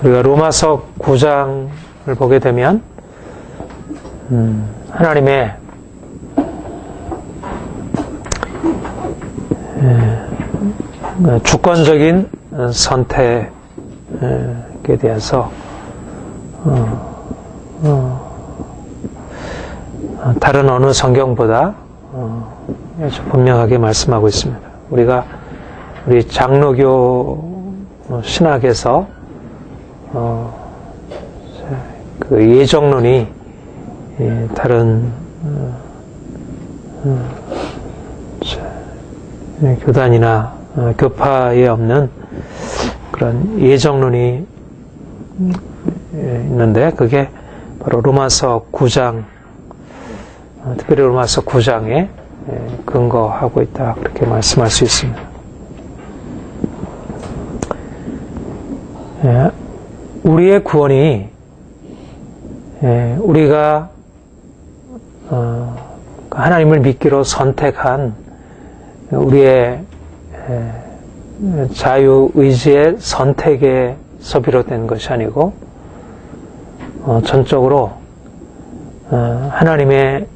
우리가 로마서 9장을 보게 되면 하나님의 주권적인 선택에 대해서 다른 어느 성경보다 아주 분명하게 말씀하고 있습니다. 우리 장로교 신학에서 그 예정론이 다른 교단이나 교파에 없는 그런 예정론이 있는데, 그게 바로 로마서 9장, 특별히 로마서 9장에 근거하고 있다, 그렇게 말씀할 수 있습니다. 우리의 구원이 우리가 하나님을 믿기로 선택한 우리의 자유의지의 선택에서 비롯된 것이 아니고 전적으로 하나님의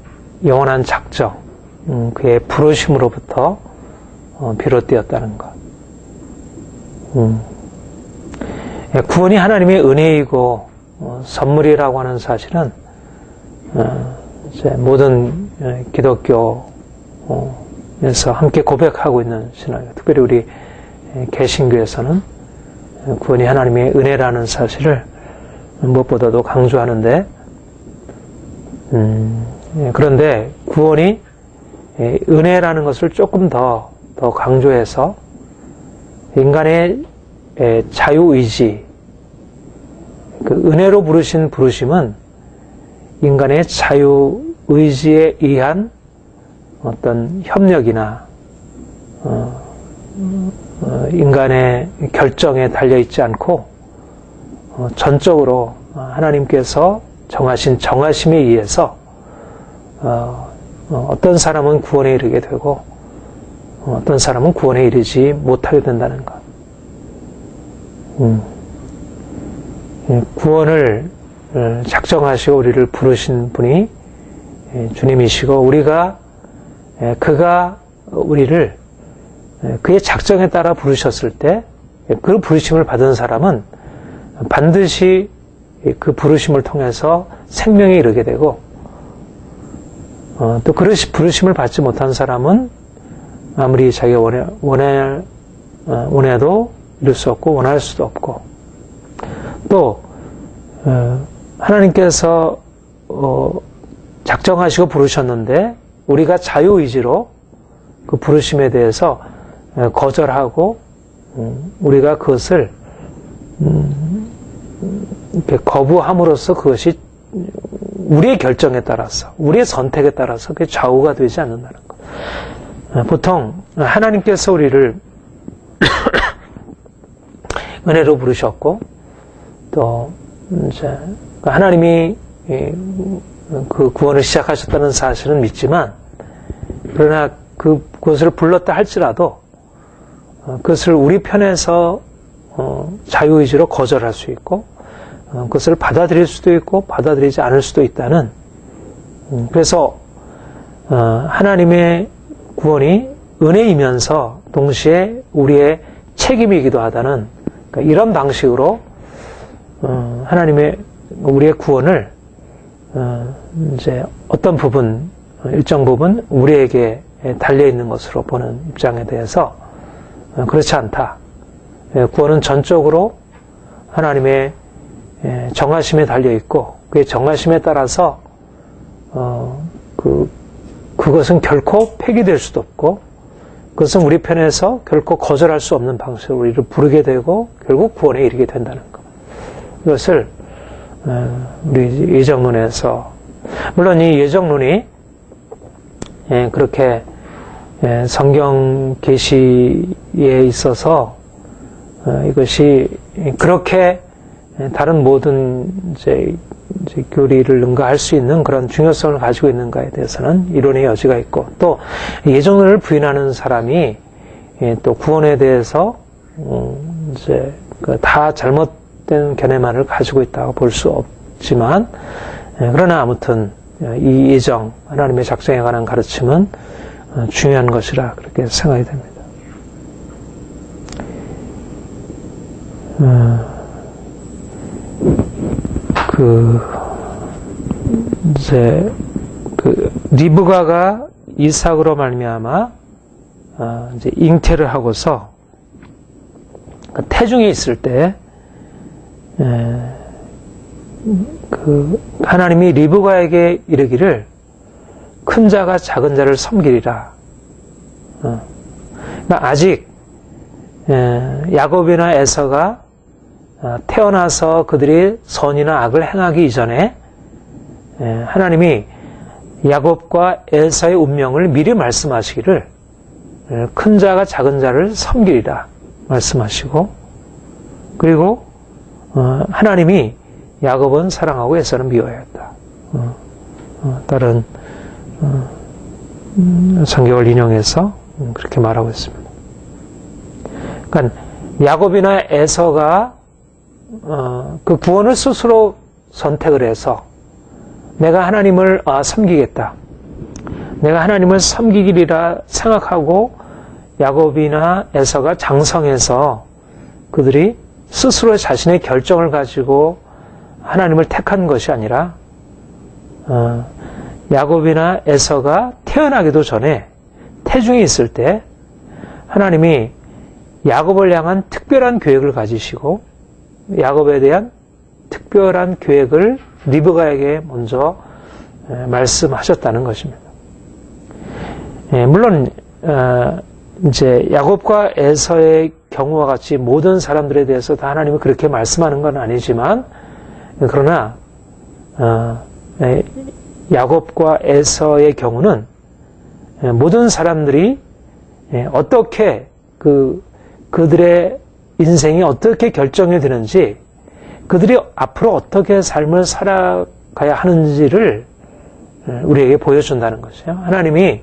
영원한 작정, 그의 부르심으로부터 비롯되었다는 것. 구원이 하나님의 은혜이고 선물이라고 하는 사실은 이제 모든 기독교에서 함께 고백하고 있는 신앙이에요. 특별히 우리 개신교에서는 구원이 하나님의 은혜라는 사실을 무엇보다도 강조하는데, 그런데 구원이 은혜라는 것을 조금 더 강조해서 인간의 자유의지, 그 은혜로 부르신 부르심은 인간의 자유의지에 의한 어떤 협력이나 인간의 결정에 달려있지 않고 전적으로 하나님께서 정하신 정하심에 의해서 어떤 사람은 구원에 이르게 되고 어떤 사람은 구원에 이르지 못하게 된다는 것. 구원을 작정하시고 우리를 부르신 분이 주님이시고, 그가 우리를 그의 작정에 따라 부르셨을 때 그 부르심을 받은 사람은 반드시 그 부르심을 통해서 생명에 이르게 되고, 또 그 부르심을 받지 못한 사람은 아무리 자기가 원해도 이룰 수 없고 원할 수도 없고, 또 하나님께서 작정하시고 부르셨는데 우리가 자유의지로 그 부르심에 대해서 거절하고 우리가 그것을 이렇게 거부함으로써 그것이 우리의 결정에 따라서, 우리의 선택에 따라서 그게 좌우가 되지 않는다는 것. 보통 하나님께서 우리를 은혜로 부르셨고, 또 이제 하나님이 그 구원을 시작하셨다는 사실은 믿지만, 그러나 그것을 불렀다 할지라도 그것을 우리 편에서 자유의지로 거절할 수 있고, 그것을 받아들일 수도 있고 받아들이지 않을 수도 있다는, 그래서 하나님의 구원이 은혜이면서 동시에 우리의 책임이기도 하다는, 그러니까 이런 방식으로 하나님의 우리의 구원을 이제 어떤 부분, 일정 부분 우리에게 달려 있는 것으로 보는 입장에 대해서 그렇지 않다. 구원은 전적으로 하나님의 정하심에 달려 있고, 그의 정하심에 따라서 그것은 결코 폐기될 수도 없고, 그것은 우리 편에서 결코 거절할 수 없는 방식으로 우리를 부르게 되고 결국 구원에 이르게 된다는 것. 이것을 우리 예정론에서, 물론 이 예정론이 그렇게 성경 계시에 있어서 이것이 그렇게 다른 모든 이제 교리를 능가할 수 있는 그런 중요성을 가지고 있는가에 대해서는 이론의 여지가 있고, 또 예정론을 부인하는 사람이 또 구원에 대해서 이제 다 잘못 잘못된 견해만을 가지고 있다고 볼 수 없지만, 그러나 아무튼 이 예정, 하나님의 작정에 관한 가르침은 중요한 것이라 그렇게 생각이 됩니다. 리브가가 이삭으로 말미암아 이제 잉태를 하고서 태중에 있을 때 하나님이 리브가에게 이르기를 큰 자가 작은 자를 섬기리라. 그러니까 아직 야곱이나 에서가 태어나서 그들이 선이나 악을 행하기 이전에 하나님이 야곱과 에서의 운명을 미리 말씀하시기를 큰 자가 작은 자를 섬기리라 말씀하시고, 그리고 하나님이 야곱은 사랑하고 에서는 미워했다. 다른 성경을 인용해서 그렇게 말하고 있습니다. 그러니까 야곱이나 에서가 그 구원을 스스로 선택을 해서 내가 하나님을 섬기겠다, 내가 하나님을 섬기기리라 생각하고 야곱이나 에서가 장성해서 그들이 스스로 자신의 결정을 가지고 하나님을 택한 것이 아니라 야곱이나 에서가 태어나기도 전에 태중에 있을 때 하나님이 야곱을 향한 특별한 계획을 가지시고 야곱에 대한 특별한 계획을 리브가에게 먼저 말씀하셨다는 것입니다. 물론 이제 야곱과 에서의 경우와 같이 모든 사람들에 대해서 다 하나님이 그렇게 말씀하는 건 아니지만, 그러나 야곱과 에서의 경우는 모든 사람들이 어떻게 그들의 인생이 어떻게 결정이 되는지, 그들이 앞으로 어떻게 삶을 살아가야 하는지를 우리에게 보여준다는 것이에요. 하나님이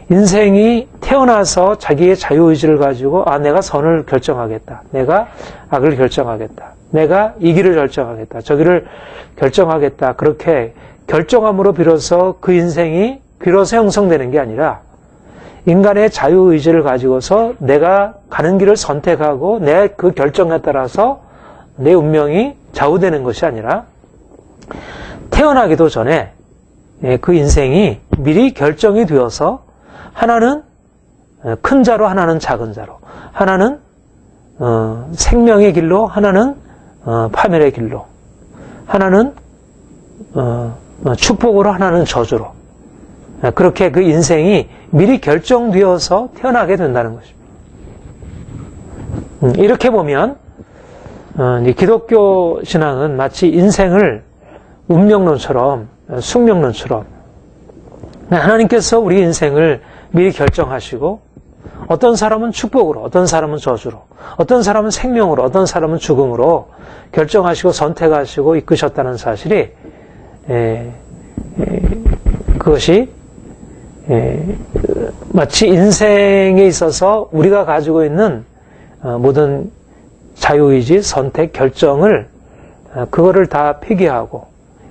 인생이 태어나서 자기의 자유의지를 가지고 내가 선을 결정하겠다, 내가 악을 결정하겠다, 내가 이 길을 결정하겠다, 저 길을 결정하겠다, 그렇게 결정함으로 비로소 그 인생이 비로소 형성되는 게 아니라 인간의 자유의지를 가지고서 내가 가는 길을 선택하고 내 그 결정에 따라서 내 운명이 좌우되는 것이 아니라 태어나기도 전에 그 인생이 미리 결정이 되어서 하나는 큰 자로, 하나는 작은 자로, 하나는 생명의 길로, 하나는 파멸의 길로, 하나는 축복으로, 하나는 저주로, 그렇게 그 인생이 미리 결정되어서 태어나게 된다는 것입니다. 이렇게 보면 기독교 신앙은 마치 인생을 운명론처럼, 숙명론처럼 하나님께서 우리 인생을 미리 결정하시고 어떤 사람은 축복으로, 어떤 사람은 저주로, 어떤 사람은 생명으로, 어떤 사람은 죽음으로 결정하시고 선택하시고 이끄셨다는 사실이 그것이 마치 인생에 있어서 우리가 가지고 있는 모든 자유의지, 선택, 결정을 그거를 다 폐기하고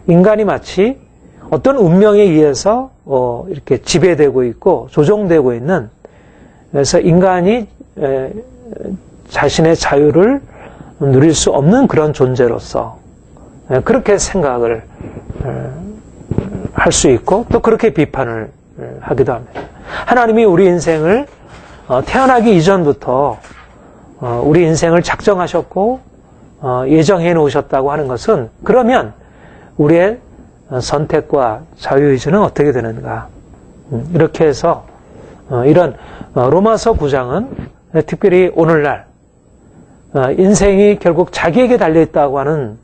인간이 마치 어떤 운명에 의해서 이렇게 지배되고 있고 조종되고 있는, 그래서 인간이 자신의 자유를 누릴 수 없는 그런 존재로서 그렇게 생각을 할 수 있고 또 그렇게 비판을 하기도 합니다. 하나님이 우리 인생을 태어나기 이전부터 우리 인생을 작정하셨고 예정해 놓으셨다고 하는 것은, 그러면 우리의 선택과 자유의지는 어떻게 되는가? 이렇게 해서 이런 로마서 9장은 특별히 오늘날 인생이 결국 자기에게 달려있다고 하는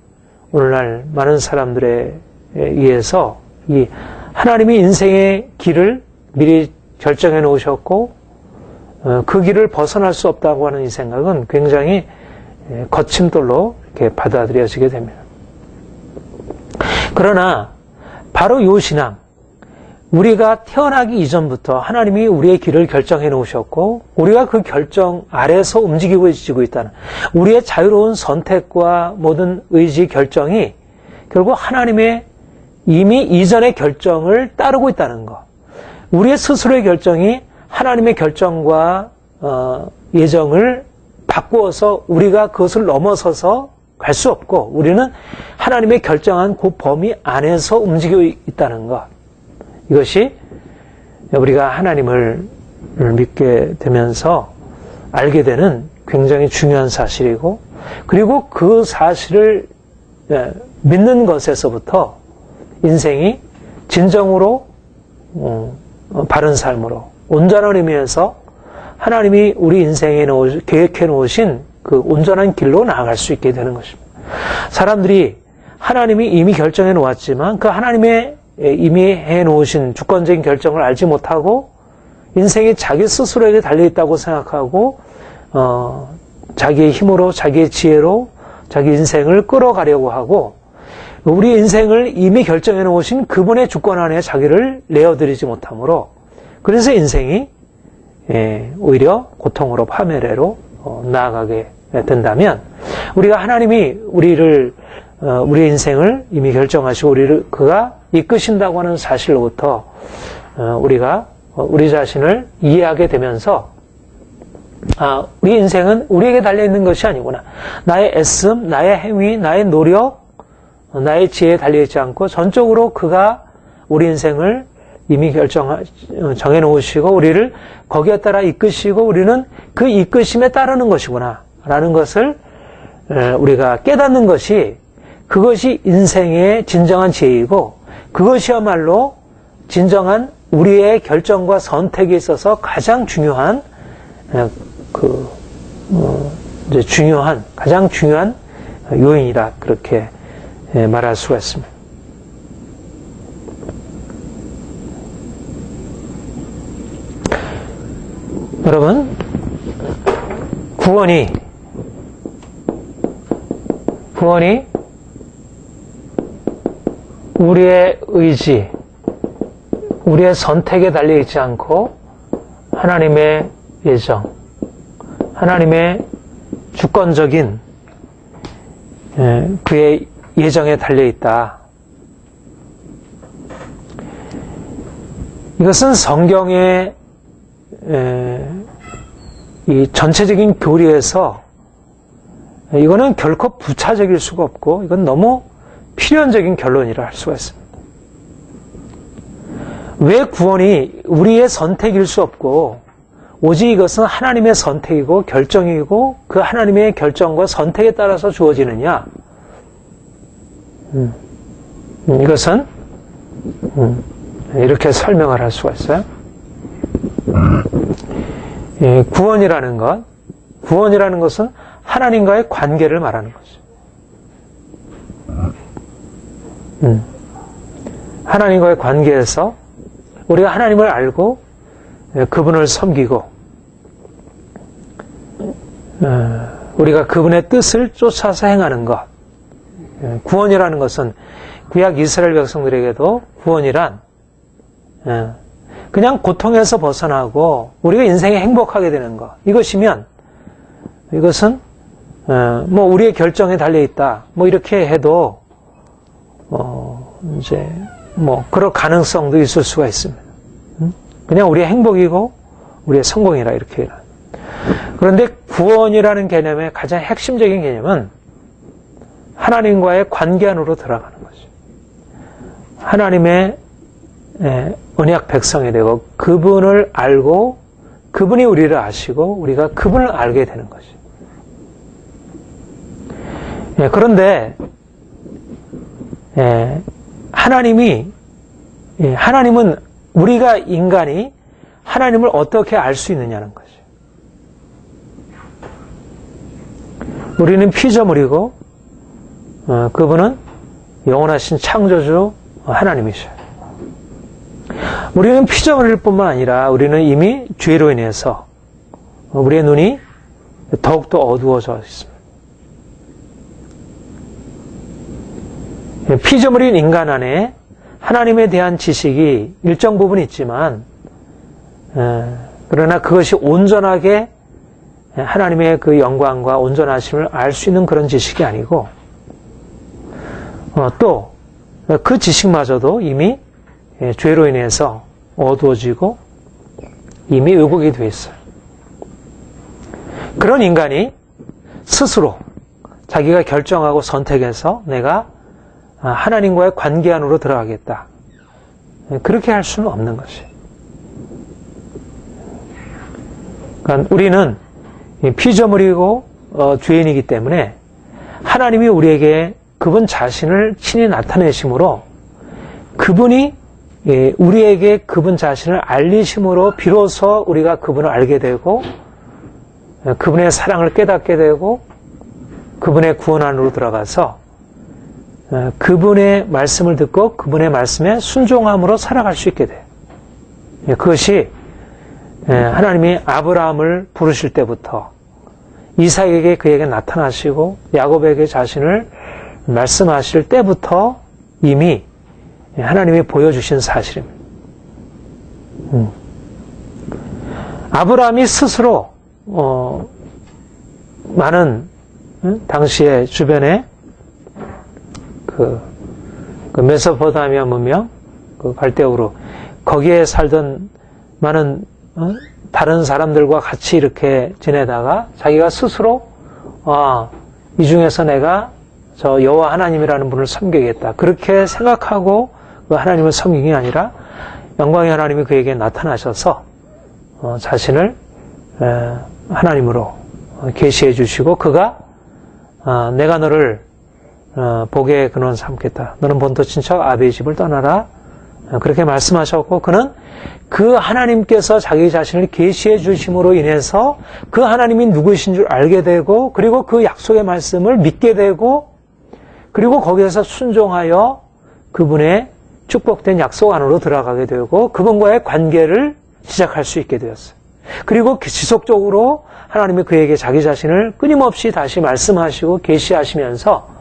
오늘날 많은 사람들에 의해서 이 하나님이 인생의 길을 미리 결정해 놓으셨고 그 길을 벗어날 수 없다고 하는 이 생각은 굉장히 거침돌로 이렇게 받아들여지게 됩니다. 그러나 바로 이 신앙, 우리가 태어나기 이전부터 하나님이 우리의 길을 결정해 놓으셨고 우리가 그 결정 아래서 움직이고 있다는 우리의 자유로운 선택과 모든 의지 결정이 결국 하나님의 이미 이전의 결정을 따르고 있다는 것. 우리의 스스로의 결정이 하나님의 결정과 예정을 바꾸어서 우리가 그것을 넘어서서 갈 수 없고 우리는 하나님의 결정한 그 범위 안에서 움직이고 있다는 것. 이것이 우리가 하나님을 믿게 되면서 알게 되는 굉장히 중요한 사실이고 그리고 그 사실을 믿는 것에서부터 인생이 진정으로 바른 삶으로 온전한 의미에서 하나님이 우리 인생에 계획해 놓으신 그 온전한 길로 나아갈 수 있게 되는 것입니다. 사람들이 하나님이 이미 결정해 놓았지만 그 하나님의 이미 해 놓으신 주권적인 결정을 알지 못하고 인생이 자기 스스로에게 달려있다고 생각하고 자기의 힘으로 자기의 지혜로 자기 인생을 끌어가려고 하고 우리 인생을 이미 결정해 놓으신 그분의 주권 안에 자기를 내어드리지 못하므로 그래서 인생이 오히려 고통으로 파멸해로 나아가게 된다면 우리가 하나님이 우리의 인생을 이미 결정하시고 그가 이끄신다고 하는 사실로부터 우리가 우리 자신을 이해하게 되면서 우리 인생은 우리에게 달려있는 것이 아니구나. 나의 애씀, 나의 행위, 나의 노력, 나의 지혜에 달려있지 않고 전적으로 그가 우리 인생을 이미 정해놓으시고 우리를 거기에 따라 이끄시고 우리는 그 이끄심에 따르는 것이구나 라는 것을 우리가 깨닫는 것이 그것이 인생의 진정한 지혜이고 그것이야말로 진정한 우리의 결정과 선택에 있어서 가장 중요한 가장 중요한 요인이라 그렇게 말할 수가 있습니다. 여러분, 구원이 우리의 의지, 우리의 선택에 달려있지 않고 하나님의 예정, 하나님의 주권적인 그의 예정에 달려있다. 이것은 성경의 이 전체적인 교리에서 이거는 결코 부차적일 수가 없고 이건 너무 필연적인 결론이라 할 수가 있습니다. 왜 구원이 우리의 선택일 수 없고 오직 이것은 하나님의 선택이고 결정이고 그 하나님의 결정과 선택에 따라서 주어지느냐? 이것은 이렇게 설명을 할 수가 있어요. 구원이라는 것은 하나님과의 관계를 말하는 거죠. 하나님과의 관계에서 우리가 하나님을 알고 그분을 섬기고 우리가 그분의 뜻을 쫓아서 행하는 것. 구원이라는 것은 구약 이스라엘 백성들에게도 구원이란 그냥 고통에서 벗어나고 우리가 인생에 행복하게 되는 것. 이것은 우리의 결정에 달려 있다. 이렇게 해도 그럴 가능성도 있을 수가 있습니다. 그냥 우리의 행복이고 우리의 성공이라 이렇게. 그런데 구원이라는 개념의 가장 핵심적인 개념은 하나님과의 관계 안으로 들어가는 거죠. 하나님의 언약 백성이 되고 그분을 알고 그분이 우리를 아시고 우리가 그분을 알게 되는 거죠. 그런데 하나님은 우리가 인간이 하나님을 어떻게 알 수 있느냐는 거죠. 우리는 피조물이고 그분은 영원하신 창조주 하나님이셔요. 우리는 피조물일 뿐만 아니라 우리는 이미 죄로 인해서 우리의 눈이 더욱더 어두워져 있습니다. 피조물인 인간 안에 하나님에 대한 지식이 일정 부분 있지만 그러나 그것이 온전하게 하나님의 그 영광과 온전하심을 알 수 있는 그런 지식이 아니고 또 그 지식마저도 이미 죄로 인해서 어두워지고 이미 왜곡이 되어 있어요. 그런 인간이 스스로 자기가 결정하고 선택해서 내가 하나님과의 관계 안으로 들어가겠다. 그렇게 할 수는 없는 것이에요. 그러니까 우리는 피조물이고 죄인이기 때문에 하나님이 우리에게 그분 자신을 친히 나타내심으로 그분이 우리에게 그분 자신을 알리심으로 비로소 우리가 그분을 알게 되고 그분의 사랑을 깨닫게 되고 그분의 구원 안으로 들어가서 그분의 말씀을 듣고 그분의 말씀에 순종함으로 살아갈 수 있게 돼요. 그것이 하나님이 아브라함을 부르실 때부터 이삭에게 그에게 나타나시고 야곱에게 자신을 말씀하실 때부터 이미 하나님이 보여주신 사실입니다. 아브라함이 스스로 많은 당시에 주변에 그 메소포타미아 문명, 그 갈대우르 거기에 살던 많은 다른 사람들과 같이 이렇게 지내다가 자기가 스스로 이 중에서 내가 저 여호와 하나님이라는 분을 섬기겠다 그렇게 생각하고 그 하나님을 섬긴 게 아니라 영광의 하나님이 그에게 나타나셔서 자신을 하나님으로 계시해 주시고 그가 내가 너를 복의 근원 삼겠다. 너는 본토 친척 아비의 집을 떠나라. 그렇게 말씀하셨고 그는 그 하나님께서 자기 자신을 계시해 주심으로 인해서 그 하나님이 누구이신 줄 알게 되고 그리고 그 약속의 말씀을 믿게 되고 그리고 거기에서 순종하여 그분의 축복된 약속 안으로 들어가게 되고 그분과의 관계를 시작할 수 있게 되었어요. 그리고 지속적으로 하나님이 그에게 자기 자신을 끊임없이 다시 말씀하시고 계시하시면서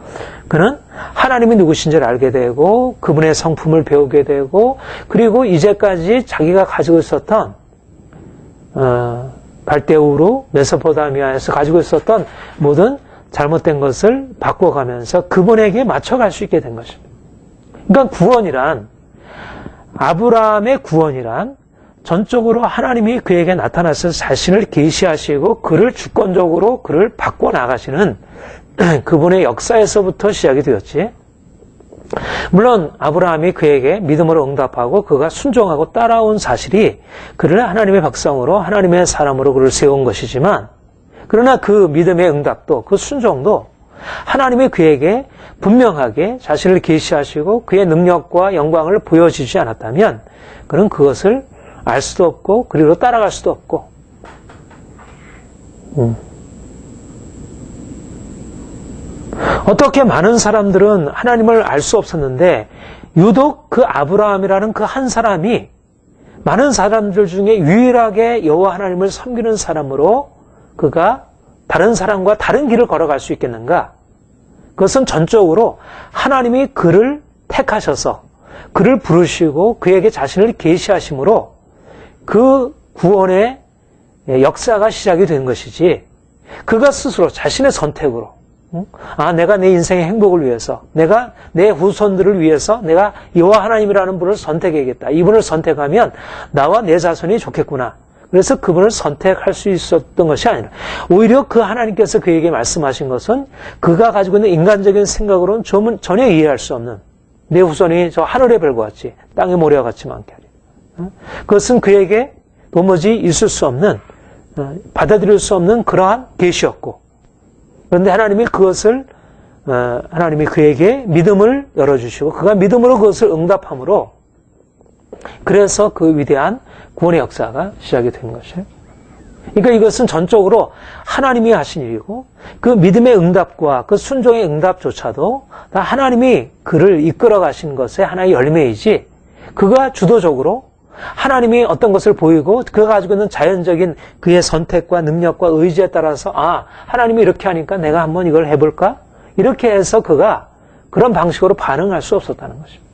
그는 하나님이 누구신지를 알게 되고 그분의 성품을 배우게 되고 그리고 이제까지 자기가 가지고 있었던 갈대우르 메소포타미아에서 가지고 있었던 모든 잘못된 것을 바꿔가면서 그분에게 맞춰갈 수 있게 된 것입니다. 그러니까 구원이란 아브라함의 구원이란 전적으로 하나님이 그에게 나타나서 자신을 계시하시고 그를 주권적으로 그를 바꿔나가시는 그분의 역사에서부터 시작이 되었지. 물론 아브라함이 그에게 믿음으로 응답하고 그가 순종하고 따라온 사실이 그를 하나님의 백성으로 하나님의 사람으로 그를 세운 것이지만 그러나 그 믿음의 응답도 그 순종도 하나님이 그에게 분명하게 자신을 계시하시고 그의 능력과 영광을 보여주지 않았다면 그는 그것을 알 수도 없고 그리로 따라갈 수도 없고 어떻게 많은 사람들은 하나님을 알 수 없었는데 유독 그 아브라함이라는 그 한 사람이 많은 사람들 중에 유일하게 여호와 하나님을 섬기는 사람으로 그가 다른 사람과 다른 길을 걸어갈 수 있겠는가? 그것은 전적으로 하나님이 그를 택하셔서 그를 부르시고 그에게 자신을 계시하심으로 그 구원의 역사가 시작이 된 것이지 그가 스스로 자신의 선택으로 내가 내 인생의 행복을 위해서 내가 내 후손들을 위해서 내가 여호와 하나님이라는 분을 선택해야겠다. 이분을 선택하면 나와 내 자손이 좋겠구나. 그래서 그분을 선택할 수 있었던 것이 아니라 오히려 그 하나님께서 그에게 말씀하신 것은 그가 가지고 있는 인간적인 생각으로는 전혀 이해할 수 없는 내 후손이 저 하늘의 별과 같이 땅의 모래와 같이 많게 하리. 그것은 그에게 도무지 있을 수 없는 받아들일 수 없는 그러한 계시였고 그런데 하나님이 그것을 하나님이 그에게 믿음을 열어주시고 그가 믿음으로 그것을 응답함으로 그래서 그 위대한 구원의 역사가 시작이 된 것이에요. 그러니까 이것은 전적으로 하나님이 하신 일이고 그 믿음의 응답과 그 순종의 응답조차도 다 하나님이 그를 이끌어 가신 것의 하나의 열매이지 그가 주도적으로 하나님이 어떤 것을 보이고 그가 가지고 있는 자연적인 그의 선택과 능력과 의지에 따라서 하나님이 이렇게 하니까 내가 한번 이걸 해볼까? 이렇게 해서 그가 그런 방식으로 반응할 수 없었다는 것입니다.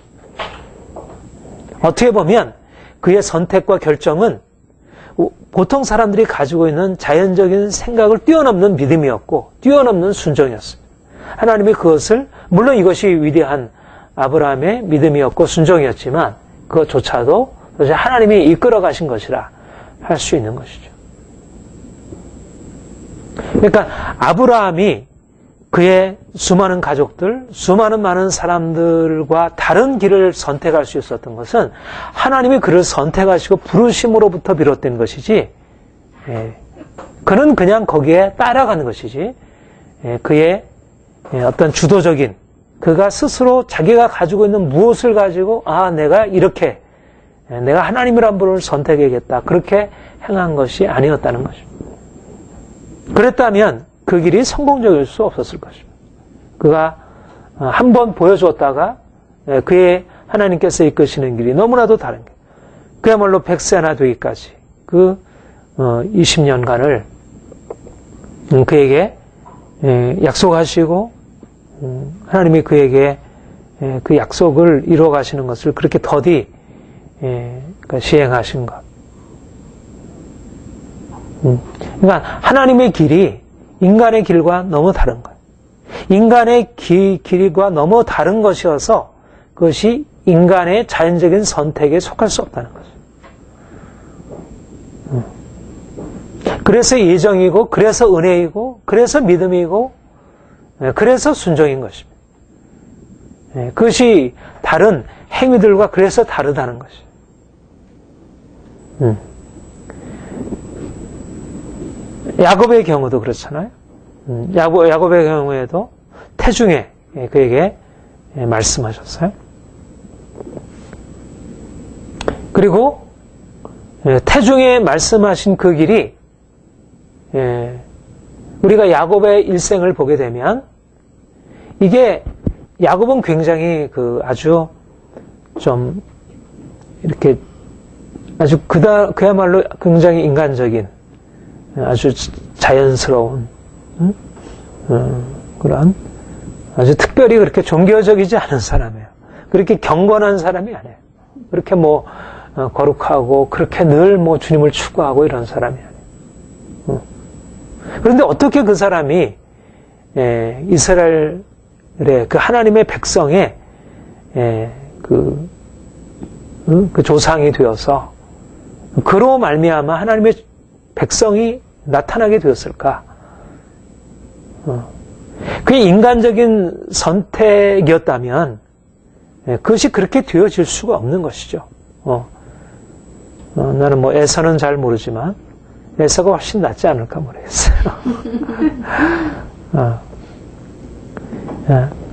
어떻게 보면 그의 선택과 결정은 보통 사람들이 가지고 있는 자연적인 생각을 뛰어넘는 믿음이었고 뛰어넘는 순종이었습니다. 하나님이 그것을, 물론 이것이 위대한 아브라함의 믿음이었고 순종이었지만 그것조차도 도대체 하나님이 이끌어 가신 것이라 할 수 있는 것이죠. 그러니까 아브라함이 그의 수많은 가족들, 수많은 많은 사람들과 다른 길을 선택할 수 있었던 것은 하나님이 그를 선택하시고 부르심으로부터 비롯된 것이지, 그는 그냥 거기에 따라가는 것이지, 그의 어떤 주도적인, 그가 스스로 자기가 가지고 있는 무엇을 가지고 내가 이렇게, 내가 하나님이란 분을 선택해야겠다, 그렇게 행한 것이 아니었다는 것입니다. 그랬다면 그 길이 성공적일 수 없었을 것입니다. 그가 한번 보여주었다가 그의 하나님께서 이끄시는 길이 너무나도 다른 게, 그야말로 100세나 되기까지 그 20년간을 그에게 약속하시고 하나님이 그에게 그 약속을 이루어 가시는 것을 그렇게 더디 시행하신 것. 그러니까 하나님의 길이 인간의 길과 너무 다른 거예요. 인간의 길과 너무 다른 것이어서 그것이 인간의 자연적인 선택에 속할 수 없다는 거죠. 그래서 예정이고, 그래서 은혜이고, 그래서 믿음이고, 그래서 순종인 것입니다. 그것이 다른 행위들과 그래서 다르다는 것이죠. 야곱의 경우도 그렇잖아요. 야곱의 경우에도 태중에 그에게 말씀하셨어요. 그리고 태중에 말씀하신 그 길이, 우리가 야곱의 일생을 보게 되면 이게, 야곱은 굉장히 아주 좀 이렇게 아주 그야말로 굉장히 인간적인, 아주 자연스러운 그런 아주 특별히 그렇게 종교적이지 않은 사람이에요. 그렇게 경건한 사람이 아니에요. 그렇게 거룩하고 그렇게 늘 주님을 추구하고 이런 사람이 아니에요. 그런데 어떻게 그 사람이 이스라엘의 그 하나님의 백성의 그 조상이 되어서 그로 말미암아 하나님의 백성이 나타나게 되었을까? 그게 인간적인 선택이었다면 그것이 그렇게 되어질 수가 없는 것이죠. 나는 에서는 잘 모르지만 에서가 훨씬 낫지 않을까 모르겠어요.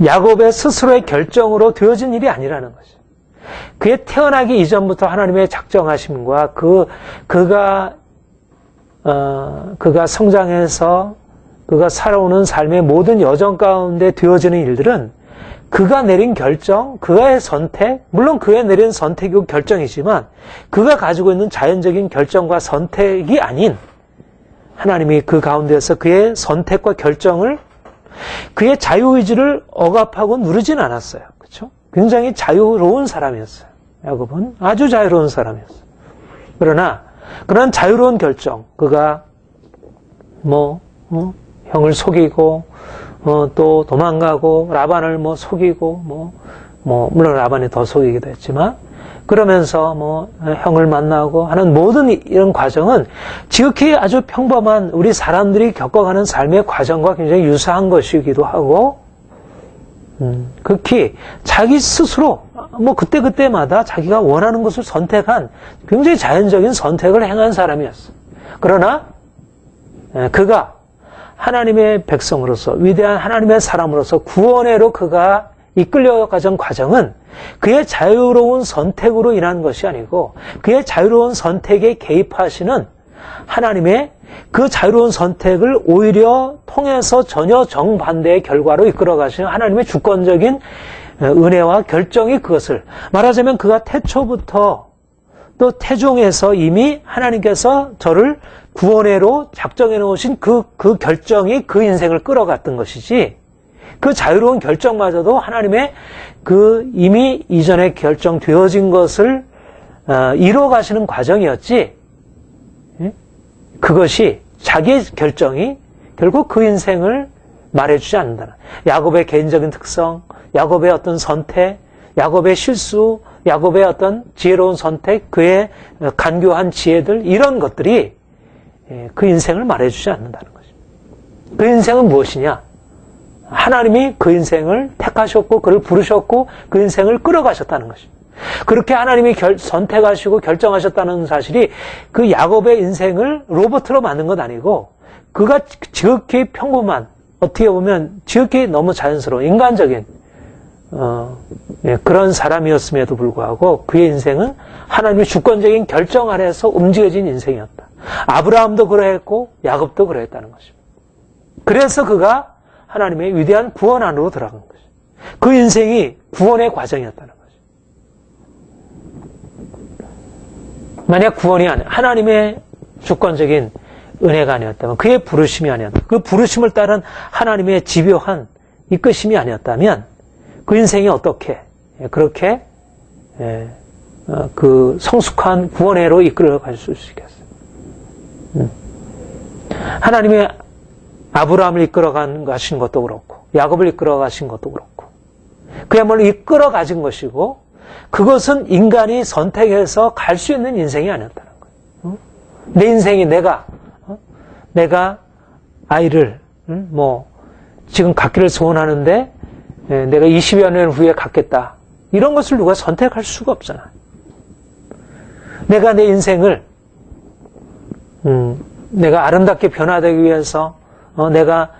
야곱의 스스로의 결정으로 되어진 일이 아니라는 것이죠. 그의 태어나기 이전부터 하나님의 작정하심과 그가 성장해서 그가 살아오는 삶의 모든 여정 가운데 되어지는 일들은 그가 내린 결정, 그의 선택, 물론 그가 내린 선택이고 결정이지만 그가 가지고 있는 자연적인 결정과 선택이 아닌, 하나님이 그 가운데서 그의 선택과 결정을, 그의 자유의지를 억압하고 누르진 않았어요. 그렇죠? 굉장히 자유로운 사람이었어요. 야곱은 아주 자유로운 사람이었어요. 그러나 그런 자유로운 결정, 그가 형을 속이고 또 도망가고 라반을 속이고 물론 라반이 더 속이기도 했지만, 그러면서 형을 만나고 하는 모든 이런 과정은 지극히 아주 평범한 우리 사람들이 겪어가는 삶의 과정과 굉장히 유사한 것이기도 하고, 극히 자기 스스로 그때그때마다 자기가 원하는 것을 선택한 굉장히 자연적인 선택을 행한 사람이었어요. 그러나 그가 하나님의 백성으로서, 위대한 하나님의 사람으로서 구원회로 그가 이끌려가던 과정은 그의 자유로운 선택으로 인한 것이 아니고, 그의 자유로운 선택에 개입하시는 하나님의 그 자유로운 선택을 오히려 통해서 전혀 정반대의 결과로 이끌어가시는 하나님의 주권적인 은혜와 결정이, 그것을 말하자면 그가 태초부터 또 태중에서 이미 하나님께서 저를 구원회로 작정해 놓으신 그 결정이 그 인생을 끌어갔던 것이지, 그 자유로운 결정마저도 하나님의 그 이미 이전에 결정되어진 것을 이뤄가시는 과정이었지, 그것이 자기의 결정이 결국 그 인생을 말해주지 않는다. 야곱의 개인적인 특성, 야곱의 어떤 선택, 야곱의 실수, 야곱의 어떤 지혜로운 선택, 그의 간교한 지혜들, 이런 것들이 그 인생을 말해주지 않는다는 거죠. 그 인생은 무엇이냐? 하나님이 그 인생을 택하셨고 그를 부르셨고 그 인생을 끌어가셨다는 것입니다. 그렇게 하나님이 선택하시고 결정하셨다는 사실이 그 야곱의 인생을 로봇으로 만든 것 아니고 그가 지극히 평범한, 어떻게 보면 지극히 너무 자연스러운 인간적인 그런 사람이었음에도 불구하고 그의 인생은 하나님의 주권적인 결정 아래에서 움직여진 인생이었다. 아브라함도 그러했고 야곱도 그러했다는 것입니다. 그래서 그가 하나님의 위대한 구원 안으로 들어간 것이죠. 그 인생이 구원의 과정이었다는 거죠. 만약 구원이 아니라 하나님의 주권적인 은혜가 아니었다면, 그의 부르심이 아니었다면, 그 부르심을 따른 하나님의 집요한 이끄심이 아니었다면 그 인생이 어떻게 그렇게 그 성숙한 구원회로 이끌어 갈 수 있겠어요? 하나님의 아브라함을 이끌어 가신 것도 그렇고 야곱을 이끌어 가신 것도 그렇고 그야말로 이끌어 가진 것이고, 그것은 인간이 선택해서 갈 수 있는 인생이 아니었다는 거예요. 내 인생이 내가 아이를 지금 갖기를 소원하는데 내가 20여 년 후에 갖겠다, 이런 것을 누가 선택할 수가 없잖아요. 내가 내 인생을 내가 아름답게 변화되기 위해서 내가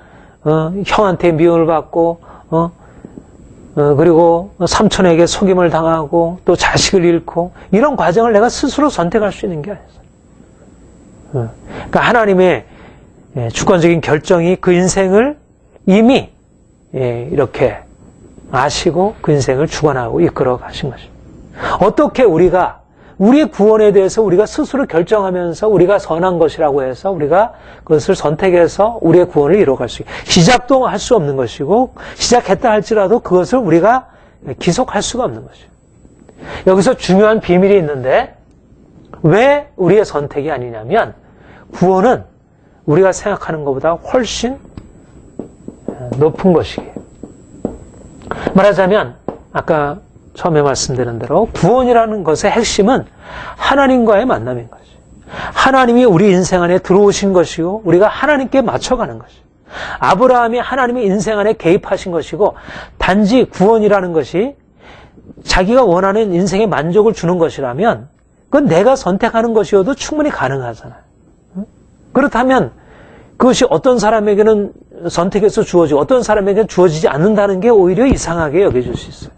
형한테 미움을 받고 그리고 삼촌에게 속임을 당하고 또 자식을 잃고, 이런 과정을 내가 스스로 선택할 수 있는 게 아니었어요. 그러니까 하나님의 주권적인 결정이 그 인생을 이미 이렇게 아시고 그 인생을 주관하고 이끌어 가신 것입니다. 어떻게 우리가 우리의 구원에 대해서 우리가 스스로 결정하면서 우리가 선한 것이라고 해서 우리가 그것을 선택해서 우리의 구원을 이뤄갈 수 있게, 시작도 할 수 없는 것이고 시작했다 할지라도 그것을 우리가 기속할 수가 없는 것이에요. 여기서 중요한 비밀이 있는데, 왜 우리의 선택이 아니냐면 구원은 우리가 생각하는 것보다 훨씬 높은 것이에요. 말하자면 아까 처음에 말씀드린 대로 구원이라는 것의 핵심은 하나님과의 만남인 것이에요. 하나님이 우리 인생 안에 들어오신 것이고 우리가 하나님께 맞춰가는 것이에요. 아브라함이 하나님의 인생 안에 개입하신 것이고, 단지 구원이라는 것이 자기가 원하는 인생의 만족을 주는 것이라면 그건 내가 선택하는 것이어도 충분히 가능하잖아요. 그렇다면 그것이 어떤 사람에게는 선택해서 주어지고 어떤 사람에게는 주어지지 않는다는 게 오히려 이상하게 여겨질 수 있어요.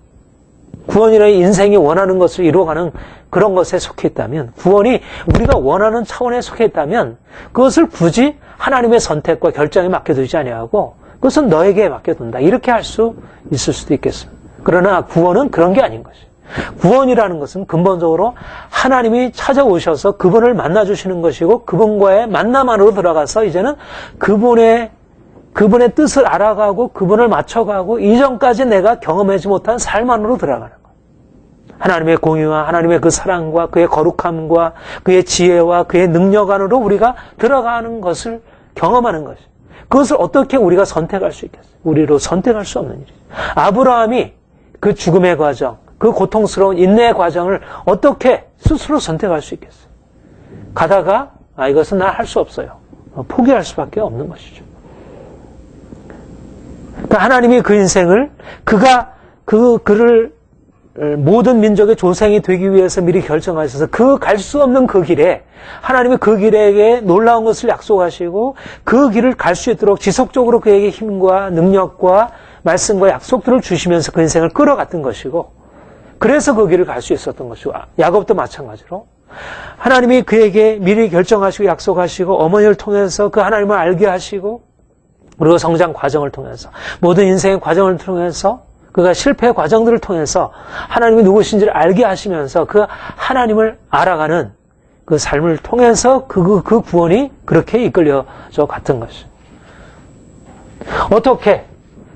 구원이라는 인생이 원하는 것을 이루어가는 그런 것에 속해 있다면, 구원이 우리가 원하는 차원에 속해 있다면 그것을 굳이 하나님의 선택과 결정에 맡겨두지 아니하고 그것은 너에게 맡겨둔다, 이렇게 할 수 있을 수도 있겠습니다. 그러나 구원은 그런 게 아닌 것이에요. 구원이라는 것은 근본적으로 하나님이 찾아오셔서 그분을 만나주시는 것이고, 그분과의 만남 안으로 들어가서 이제는 그분의 뜻을 알아가고 그분을 맞춰가고 이전까지 내가 경험하지 못한 삶 안으로 들어가는 거예요. 하나님의 공유와 하나님의 그 사랑과 그의 거룩함과 그의 지혜와 그의 능력 안으로 우리가 들어가는 것을 경험하는 것이에요. 그것을 어떻게 우리가 선택할 수 있겠어요? 우리로 선택할 수 없는 일이죠. 아브라함이 그 죽음의 과정, 그 고통스러운 인내의 과정을 어떻게 스스로 선택할 수 있겠어요? 가다가 이것은 나 할 수 없어요, 포기할 수밖에 없는 것이죠. 그러니까 하나님이 그 인생을 그를 모든 민족의 조상이 되기 위해서 미리 결정하셔서 그 갈 수 없는 그 길에 하나님이 그 길에게 놀라운 것을 약속하시고 그 길을 갈 수 있도록 지속적으로 그에게 힘과 능력과 말씀과 약속들을 주시면서 그 인생을 끌어갔던 것이고, 그래서 그 길을 갈 수 있었던 것이고, 야곱도 마찬가지로 하나님이 그에게 미리 결정하시고 약속하시고 어머니를 통해서 그 하나님을 알게 하시고, 그리고 성장 과정을 통해서 모든 인생의 과정을 통해서 그가 실패의 과정들을 통해서 하나님이 누구신지를 알게 하시면서 그 하나님을 알아가는 그 삶을 통해서 그 구원이 그렇게 이끌려져 갔던 것이죠. 어떻게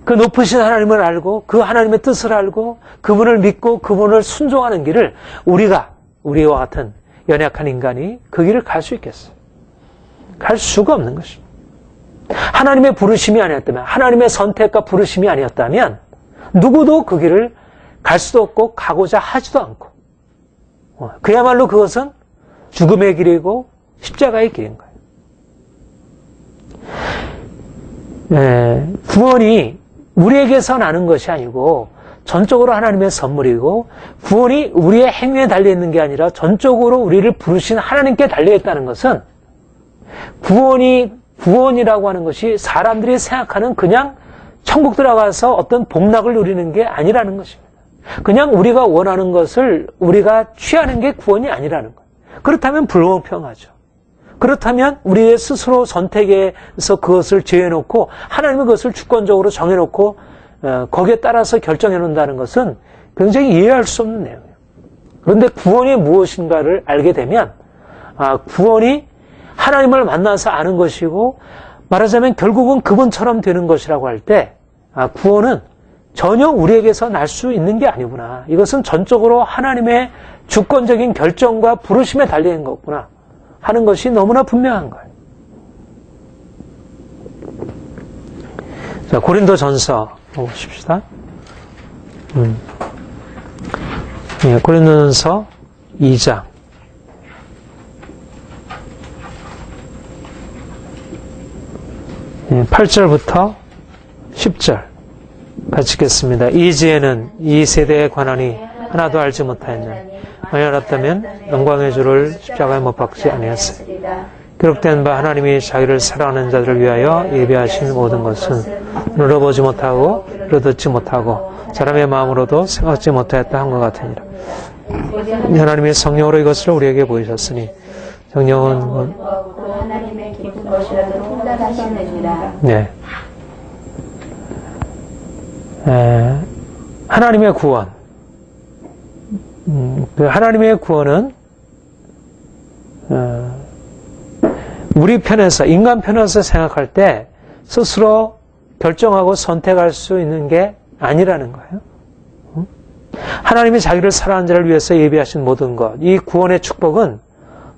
그 높으신 하나님을 알고 그 하나님의 뜻을 알고 그분을 믿고 그분을 순종하는 길을 우리가 우리와 같은 연약한 인간이 그 길을 갈 수 있겠어요? 갈 수가 없는 것입니다. 하나님의 부르심이 아니었다면, 하나님의 선택과 부르심이 아니었다면 누구도 그 길을 갈 수도 없고 가고자 하지도 않고, 그야말로 그것은 죽음의 길이고 십자가의 길인 거예요. 구원이 우리에게서 나는 것이 아니고 전적으로 하나님의 선물이고, 구원이 우리의 행위에 달려있는 게 아니라 전적으로 우리를 부르신 하나님께 달려있다는 것은, 구원이라고 하는 것이 사람들이 생각하는 그냥 천국 들어가서 어떤 복락을 누리는 게 아니라는 것입니다. 그냥 우리가 원하는 것을 우리가 취하는 게 구원이 아니라는 거예요. 그렇다면 불공평하죠. 그렇다면 우리의 스스로 선택에서 그것을 제해놓고 하나님은 그것을 주권적으로 정해놓고 거기에 따라서 결정해 놓는다는 것은 굉장히 이해할 수 없는 내용이에요. 그런데 구원이 무엇인가를 알게 되면, 구원이 하나님을 만나서 아는 것이고, 말하자면 결국은 그분처럼 되는 것이라고 할 때, 구원은 전혀 우리에게서 날 수 있는 게 아니구나. 이것은 전적으로 하나님의 주권적인 결정과 부르심에 달려있는 거구나 하는 것이 너무나 분명한 거예요. 자, 고린도전서 보십시다. 고린도전서 2장. 8절부터 10절 같이 읽겠습니다. 이지혜는 이 세대의 관원이 하나도 알지 못하였느냐. 만일 알았다면 영광의 주를 십자가에 못 박지 아니했으리라. 기록된 바 하나님이 자기를 사랑하는 자들을 위하여 예비하신 모든 것은 눈으로 보지 못하고 귀로 듣지 못하고 사람의 마음으로도 생각지 못하였다 한 것 같으니라. 하나님의 성령으로 이것을 우리에게 보이셨으니 성령은 하나님의 기쁜 것이라도 통달하시느니라. 네. 하나님의 구원. 하나님의 구원은 우리 편에서, 인간 편에서 생각할 때 스스로 결정하고 선택할 수 있는 게 아니라는 거예요. 하나님이 자기를 사랑하는 자를 위해서 예비하신 모든 것, 이 구원의 축복은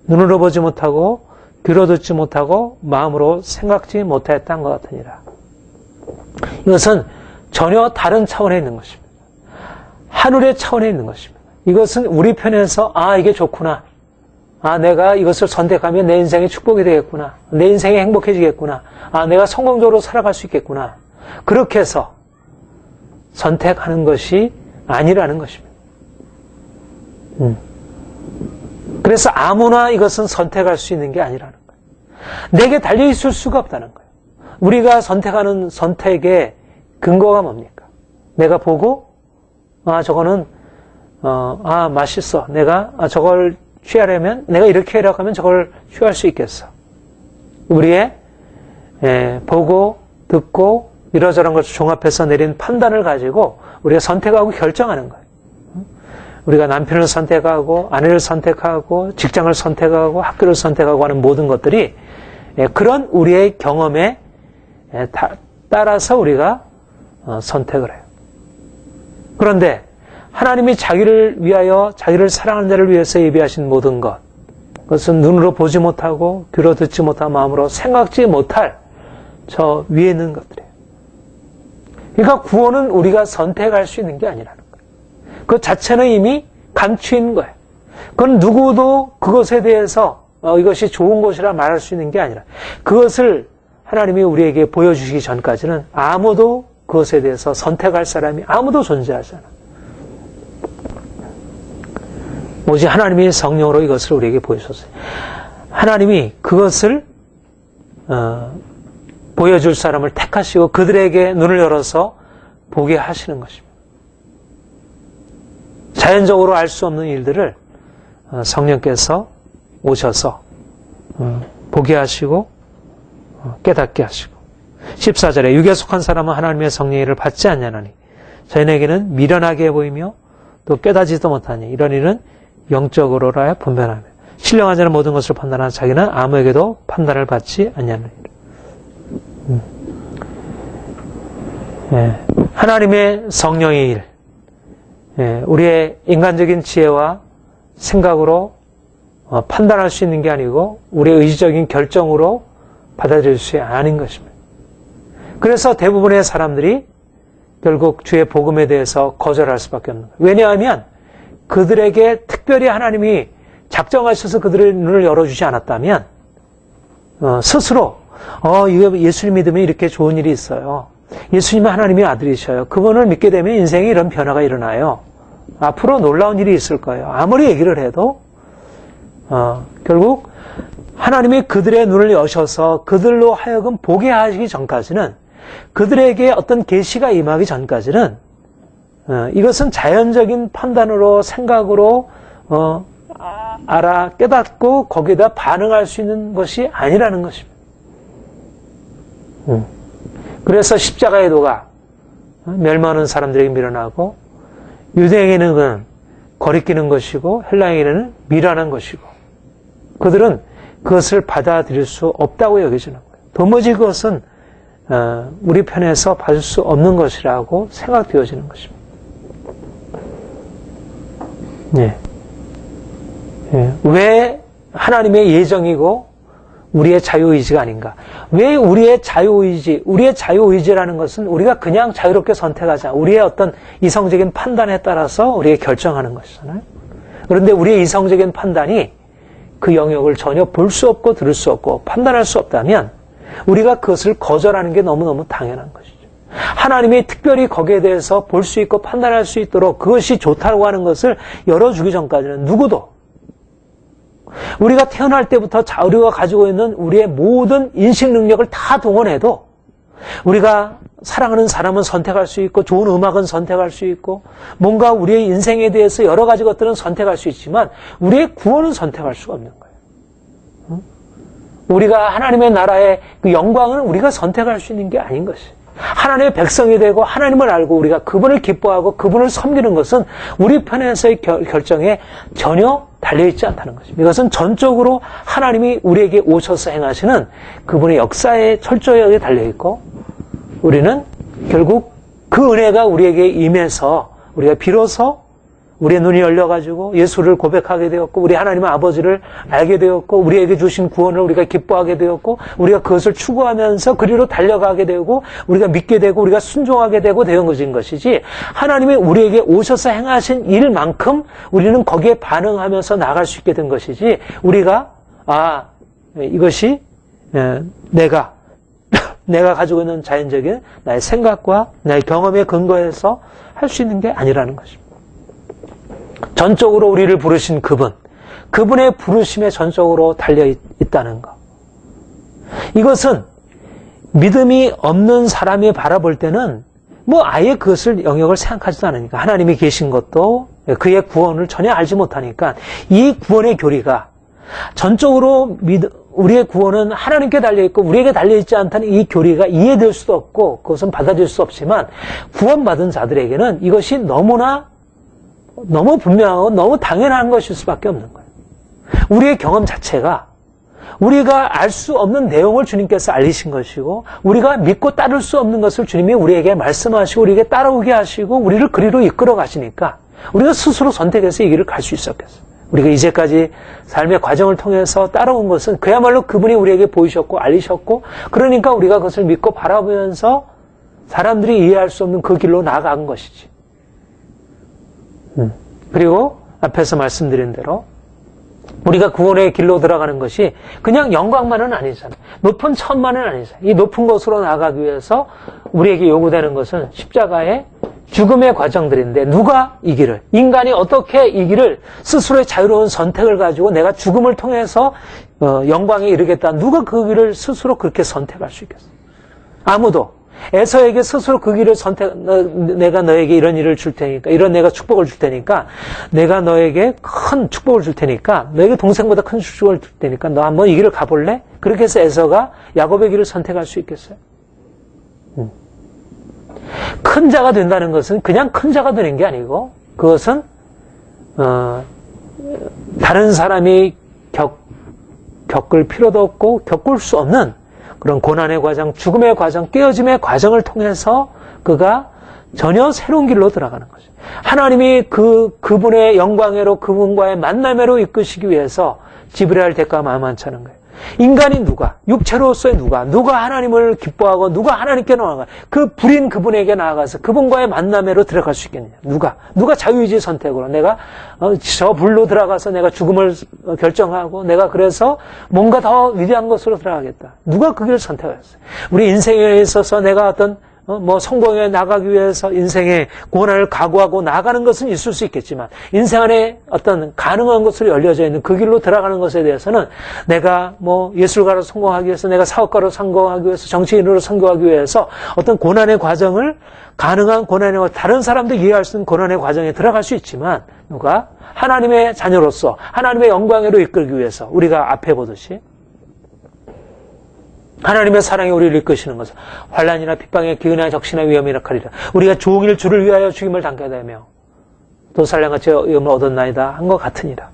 눈으로 보지 못하고 귀로 듣지 못하고 마음으로 생각지 못하였던 것 같으니라. 이것은 전혀 다른 차원에 있는 것입니다. 하늘의 차원에 있는 것입니다. 이것은 우리 편에서 이게 좋구나. 내가 이것을 선택하면 내 인생이 축복이 되겠구나. 내 인생이 행복해지겠구나. 내가 성공적으로 살아갈 수 있겠구나. 그렇게 해서 선택하는 것이 아니라는 것입니다. 그래서 아무나 이것은 선택할 수 있는 게 아니라는 거예요. 내게 달려있을 수가 없다는 거예요. 우리가 선택하는 선택의 근거가 뭡니까? 내가 보고 저거는 맛있어. 내가 저걸 취하려면 내가 이렇게 하려고 하면 저걸 취할 수 있겠어. 우리의 보고 듣고 이러저런 것을 종합해서 내린 판단을 가지고 우리가 선택하고 결정하는 거예요. 우리가 남편을 선택하고 아내를 선택하고 직장을 선택하고 학교를 선택하고 하는 모든 것들이 그런 우리의 경험에 따라서 우리가 선택을 해요. 그런데 하나님이 자기를 위하여, 자기를 사랑하는 자를 위해서 예비하신 모든 것, 그것은 눈으로 보지 못하고 귀로 듣지 못한 마음으로 생각지 못할 저 위에 있는 것들이에요. 그러니까 구원은 우리가 선택할 수 있는 게 아니라는 거예요. 그 자체는 이미 감추인 거예요. 그건 누구도 그것에 대해서 이것이 좋은 것이라 말할 수 있는 게 아니라, 그것을 하나님이 우리에게 보여주시기 전까지는 아무도 그것에 대해서 선택할 사람이 아무도 존재하지 않아요. 오직 하나님이 성령으로 이것을 우리에게 보여주셨어요. 하나님이 그것을 보여줄 사람을 택하시고 그들에게 눈을 열어서 보게 하시는 것입니다. 자연적으로 알 수 없는 일들을 성령께서 오셔서 보게 하시고 깨닫게 하시고, 14절에 육에 속한 사람은 하나님의 성령의 일을 받지 않냐나니 저희에게는 미련하게 보이며 또 깨닫지도 못하니 이런 일은 영적으로라야 분별하며 신령한 자는 모든 것을 판단하는 자기는 아무에게도 판단을 받지 않냐는 일. 하나님의 성령의 일, 우리의 인간적인 지혜와 생각으로 판단할 수 있는 게 아니고 우리의 의지적인 결정으로 받아들일 수 아닌 것입니다. 그래서 대부분의 사람들이 결국 주의 복음에 대해서 거절할 수밖에 없는 거예요. 왜냐하면 그들에게 특별히 하나님이 작정하셔서 그들의 눈을 열어주지 않았다면 스스로 이거 예수님 믿으면 이렇게 좋은 일이 있어요. 예수님은 하나님의 아들이셔요. 그분을 믿게 되면 인생에 이런 변화가 일어나요. 앞으로 놀라운 일이 있을 거예요. 아무리 얘기를 해도 결국 하나님이 그들의 눈을 여셔서 그들로 하여금 보게 하시기 전까지는, 그들에게 어떤 계시가 임하기 전까지는 이것은 자연적인 판단으로, 생각으로 알아 깨닫고 거기에다 반응할 수 있는 것이 아니라는 것입니다. 그래서 십자가의 도가 멸망하는 사람들에게 밀어나고, 유대에게는 거리끼는 것이고 헬라에게는 미련한 것이고, 그들은 그것을 받아들일 수 없다고 여겨지는 거예요. 도무지 그것은 우리 편에서 받을 수 없는 것이라고 생각되어지는 것입니다. 왜 하나님의 예정이고 우리의 자유의지가 아닌가? 왜 우리의 자유의지라는 것은 우리가 그냥 자유롭게 선택하자, 우리의 어떤 이성적인 판단에 따라서 우리가 결정하는 것이잖아요. 그런데 우리의 이성적인 판단이 그 영역을 전혀 볼 수 없고 들을 수 없고 판단할 수 없다면 우리가 그것을 거절하는 게 너무너무 당연한 것이죠. 하나님이 특별히 거기에 대해서 볼 수 있고 판단할 수 있도록 그것이 좋다고 하는 것을 열어주기 전까지는 누구도, 우리가 태어날 때부터 우리가 가지고 있는 우리의 모든 인식 능력을 다 동원해도, 우리가 사랑하는 사람은 선택할 수 있고 좋은 음악은 선택할 수 있고 뭔가 우리의 인생에 대해서 여러 가지 것들은 선택할 수 있지만 우리의 구원은 선택할 수가 없는 거예요. 우리가 하나님의 나라의 그 영광은 우리가 선택할 수 있는 게 아닌 것이에요. 하나님의 백성이 되고 하나님을 알고 우리가 그분을 기뻐하고 그분을 섬기는 것은 우리 편에서의 결정에 전혀 달려있지 않다는 것입니다. 이것은 전적으로 하나님이 우리에게 오셔서 행하시는 그분의 역사에 철저하게 달려있고, 우리는 결국 그 은혜가 우리에게 임해서 우리가 비로소 우리의 눈이 열려가지고 예수를 고백하게 되었고, 우리 하나님의 아버지를 알게 되었고, 우리에게 주신 구원을 우리가 기뻐하게 되었고, 우리가 그것을 추구하면서 그리로 달려가게 되고, 우리가 믿게 되고, 우리가 순종하게 되고 된 것이지, 하나님이 우리에게 오셔서 행하신 일만큼 우리는 거기에 반응하면서 나갈 수 있게 된 것이지, 우리가 이것이 내가 가지고 있는 자연적인 나의 생각과 나의 경험에 근거해서 할 수 있는 게 아니라는 것입니다. 전적으로 우리를 부르신 그분의 부르심에 전적으로 달려있다는 것. 이것은 믿음이 없는 사람이 바라볼 때는 아예 그것을 영역을 생각하지도 않으니까, 하나님이 계신 것도 그의 구원을 전혀 알지 못하니까 이 구원의 교리가 전적으로 우리의 구원은 하나님께 달려있고 우리에게 달려있지 않다는 이 교리가 이해될 수도 없고 그것은 받아들일 수 없지만, 구원받은 자들에게는 이것이 너무 분명하고 너무 당연한 것일 수밖에 없는 거예요. 우리의 경험 자체가 우리가 알 수 없는 내용을 주님께서 알리신 것이고, 우리가 믿고 따를 수 없는 것을 주님이 우리에게 말씀하시고 우리에게 따라오게 하시고 우리를 그리로 이끌어 가시니까 우리가 스스로 선택해서 이 길을 갈 수 있었겠어요. 우리가 이제까지 삶의 과정을 통해서 따라온 것은 그야말로 그분이 우리에게 보이셨고 알리셨고, 그러니까 우리가 그것을 믿고 바라보면서 사람들이 이해할 수 없는 그 길로 나아간 것이지. 그리고 앞에서 말씀드린 대로 우리가 구원의 길로 들어가는 것이 그냥 영광만은 아니잖아요. 높은 천만은 아니잖아요. 이 높은 곳으로 나아가기 위해서 우리에게 요구되는 것은 십자가의 죽음의 과정들인데, 누가 이 길을, 인간이 어떻게 이 길을 스스로의 자유로운 선택을 가지고 내가 죽음을 통해서 영광에 이르겠다, 누가 그 길을 스스로 그렇게 선택할 수 있겠어요? 아무도. 에서에게 스스로 그 길을 내가 너에게 이런 일을 줄 테니까, 이런 내가 축복을 줄 테니까, 내가 너에게 큰 축복을 줄 테니까, 너에게 동생보다 큰 축복을 줄 테니까 너 한번 이 길을 가볼래? 그렇게 해서 에서가 야곱의 길을 선택할 수 있겠어요? 큰 자가 된다는 것은 그냥 큰 자가 되는 게 아니고, 그것은 다른 사람이 겪을 필요도 없고 겪을 수 없는 그런 고난의 과정, 죽음의 과정, 깨어짐의 과정을 통해서 그가 전혀 새로운 길로 들어가는 거죠. 하나님이 그분의 영광으로 그분과의 만남으로 이끄시기 위해서 지불해야 할 대가가 만만치 않은 거예요. 인간이 누가, 육체로서의 누가 하나님을 기뻐하고 누가 하나님께 나아가 그 불인 그분에게 나아가서 그분과의 만남으로 들어갈 수 있겠느냐. 누가 자유의지 선택으로 내가 저 불로 들어가서 내가 죽음을 결정하고 내가 그래서 뭔가 더 위대한 것으로 들어가겠다. 누가 그 길을 선택했어요. 우리 인생에 있어서 내가 어떤 성공에 나가기 위해서 인생의 고난을 각오하고 나아가는 것은 있을 수 있겠지만 인생 안에 어떤 가능한 것으로 열려져 있는 그 길로 들어가는 것에 대해서는 내가 예술가로 성공하기 위해서 내가 사업가로 성공하기 위해서 정치인으로 성공하기 위해서 어떤 고난의 과정을 가능한 고난의 다른 사람도 이해할 수 있는 고난의 과정에 들어갈 수 있지만 누가 하나님의 자녀로서 하나님의 영광으로 이끌기 위해서 우리가 앞에 보듯이 하나님의 사랑이 우리를 이끄시는 것은 환난이나 핍박이나 기근이나 적시나 위험이나 칼이라 우리가 종일 주를 위하여 죽임을 당겨야 되며 또 살량같이 위험을 얻었나이다 한 것 같으니라.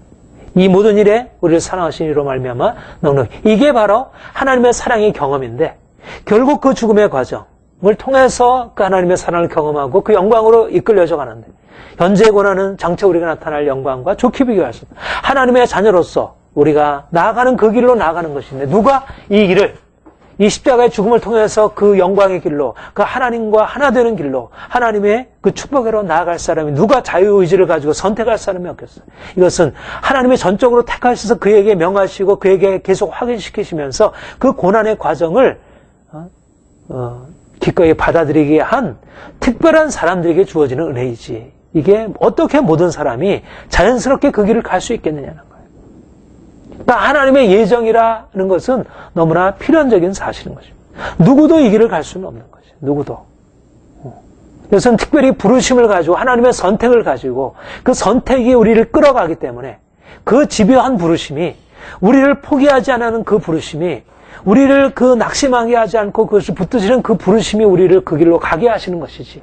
이 모든 일에 우리를 사랑하신 이로 말미암아 넉넉히 이게 바로 하나님의 사랑의 경험인데 결국 그 죽음의 과정을 통해서 그 하나님의 사랑을 경험하고 그 영광으로 이끌려져 가는데 현재 고난은 장차 우리가 나타날 영광과 좋게 비교할 수 없다. 하나님의 자녀로서 우리가 나아가는 그 길로 나아가는 것인데 누가 이 길을 이 십자가의 죽음을 통해서 그 영광의 길로 그 하나님과 하나 되는 길로 하나님의 그 축복으로 나아갈 사람이 누가 자유의지를 가지고 선택할 사람이 없겠어요. 이것은 하나님이 전적으로 택하셔서 그에게 명하시고 그에게 계속 확인시키시면서 그 고난의 과정을 기꺼이 받아들이게 한 특별한 사람들에게 주어지는 은혜이지 이게 어떻게 모든 사람이 자연스럽게 그 길을 갈 수 있겠느냐는 거예요. 그러니까 하나님의 예정이라는 것은 너무나 필연적인 사실인 것입니다. 누구도 이 길을 갈 수는 없는 것이에요. 누구도. 이것은 특별히 부르심을 가지고 하나님의 선택을 가지고 그 선택이 우리를 끌어가기 때문에 그 집요한 부르심이 우리를 포기하지 않는 그 부르심이 우리를 그 낙심하게 하지 않고 그것을 붙드시는 그 부르심이 우리를 그 길로 가게 하시는 것이지.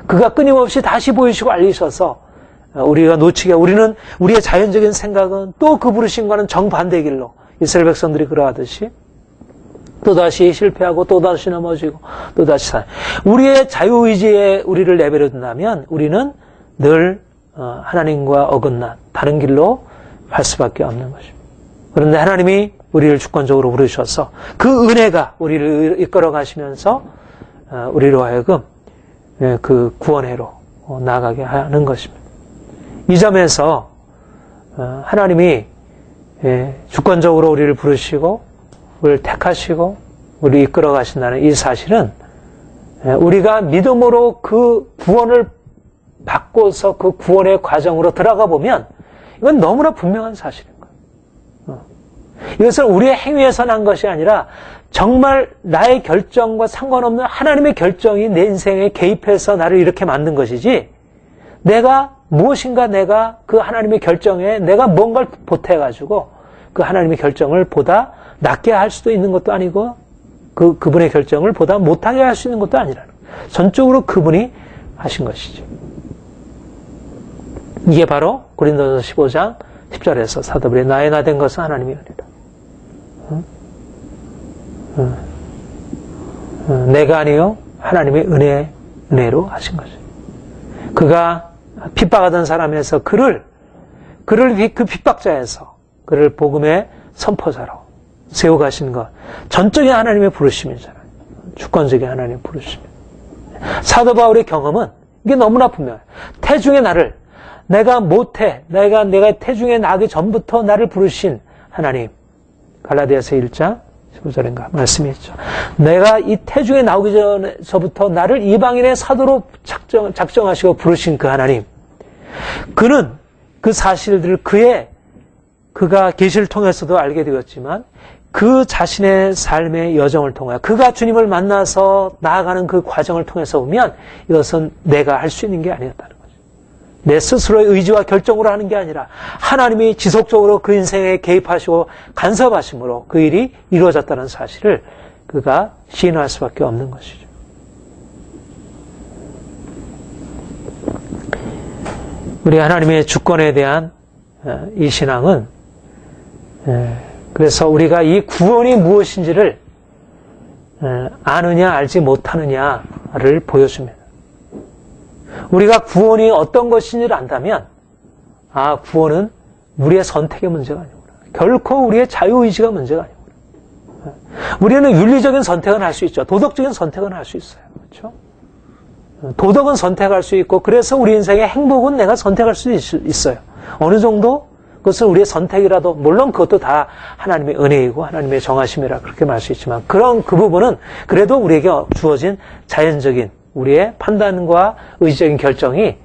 그가 끊임없이 다시 보이시고 알리셔서 우리가 놓치게 우리는 우리의 자연적인 생각은 또 그 부르심과는 정반대의 길로 이스라엘 백성들이 그러하듯이 또다시 실패하고 또다시 넘어지고 또다시 우리의 자유의지에 우리를 내버려 둔다면 우리는 늘 하나님과 어긋난 다른 길로 갈 수밖에 없는 것입니다. 그런데 하나님이 우리를 주권적으로 부르셔서 그 은혜가 우리를 이끌어 가시면서 우리로 하여금 그 구원회로 나아가게 하는 것입니다. 이 점에서 하나님이 주권적으로 우리를 부르시고 우리를 택하시고 우리를 이끌어 가신다는 이 사실은 우리가 믿음으로 그 구원을 받고서 그 구원의 과정으로 들어가 보면 이건 너무나 분명한 사실인 거예요. 이것은 우리의 행위에서 난 것이 아니라 정말 나의 결정과 상관없는 하나님의 결정이 내 인생에 개입해서 나를 이렇게 만든 것이지 내가 그 하나님의 결정에 내가 뭔가를 보태가지고 그 하나님의 결정을 보다 낫게 할 수도 있는 것도 아니고 그분의 결정을 보다 못하게 할 수 있는 것도 아니라는 거예요. 전적으로 그분이 하신 것이죠. 이게 바로 고린도전서 15장 10절에서 사도 바울이 나의 나 된 것은 하나님의 은혜다. 내가 아니요 하나님의 은혜로 하신 거죠. 그가 핍박하던 사람에서 그를 그 핍박자에서 그를 복음의 선포자로 세워가신 것 전적인 하나님의 부르심이잖아요. 주권적인 하나님의 부르심. 사도 바울의 경험은 이게 너무나 분명해요. 태중의 나를 내가 못해 내가 태중에 나기 전부터 나를 부르신 하나님. 갈라디아서 1장 15절인가 말씀이 있죠. 내가 이 태중에 나오기 전에서부터 나를 이방인의 사도로 작정하시고 부르신 그 하나님. 그는 그 사실들을 그가 계시를 통해서도 알게 되었지만 그 자신의 삶의 여정을 통하여 그가 주님을 만나서 나아가는 그 과정을 통해서 보면 이것은 내가 할 수 있는 게 아니었다는 거죠. 내 스스로의 의지와 결정으로 하는 게 아니라 하나님이 지속적으로 그 인생에 개입하시고 간섭하심으로 그 일이 이루어졌다는 사실을 그가 시인할 수밖에 없는 것이죠. 우리 하나님의 주권에 대한 이 신앙은 그래서 우리가 이 구원이 무엇인지를 아느냐 알지 못하느냐를 보여줍니다. 우리가 구원이 어떤 것인지를 안다면, 구원은 우리의 선택의 문제가 아니구나. 결코 우리의 자유의지가 문제가 아니구나. 우리는 윤리적인 선택은 할 수 있죠. 도덕적인 선택은 할 수 있어요. 그렇죠? 도덕은 선택할 수 있고, 그래서 우리 인생의 행복은 내가 선택할 수 있어요. 어느 정도 그것은 우리의 선택이라도, 물론 그것도 다 하나님의 은혜이고 하나님의 정하심이라 그렇게 말할 수 있지만, 그 부분은 그래도 우리에게 주어진 자연적인 우리의 판단과 의지적인 결정이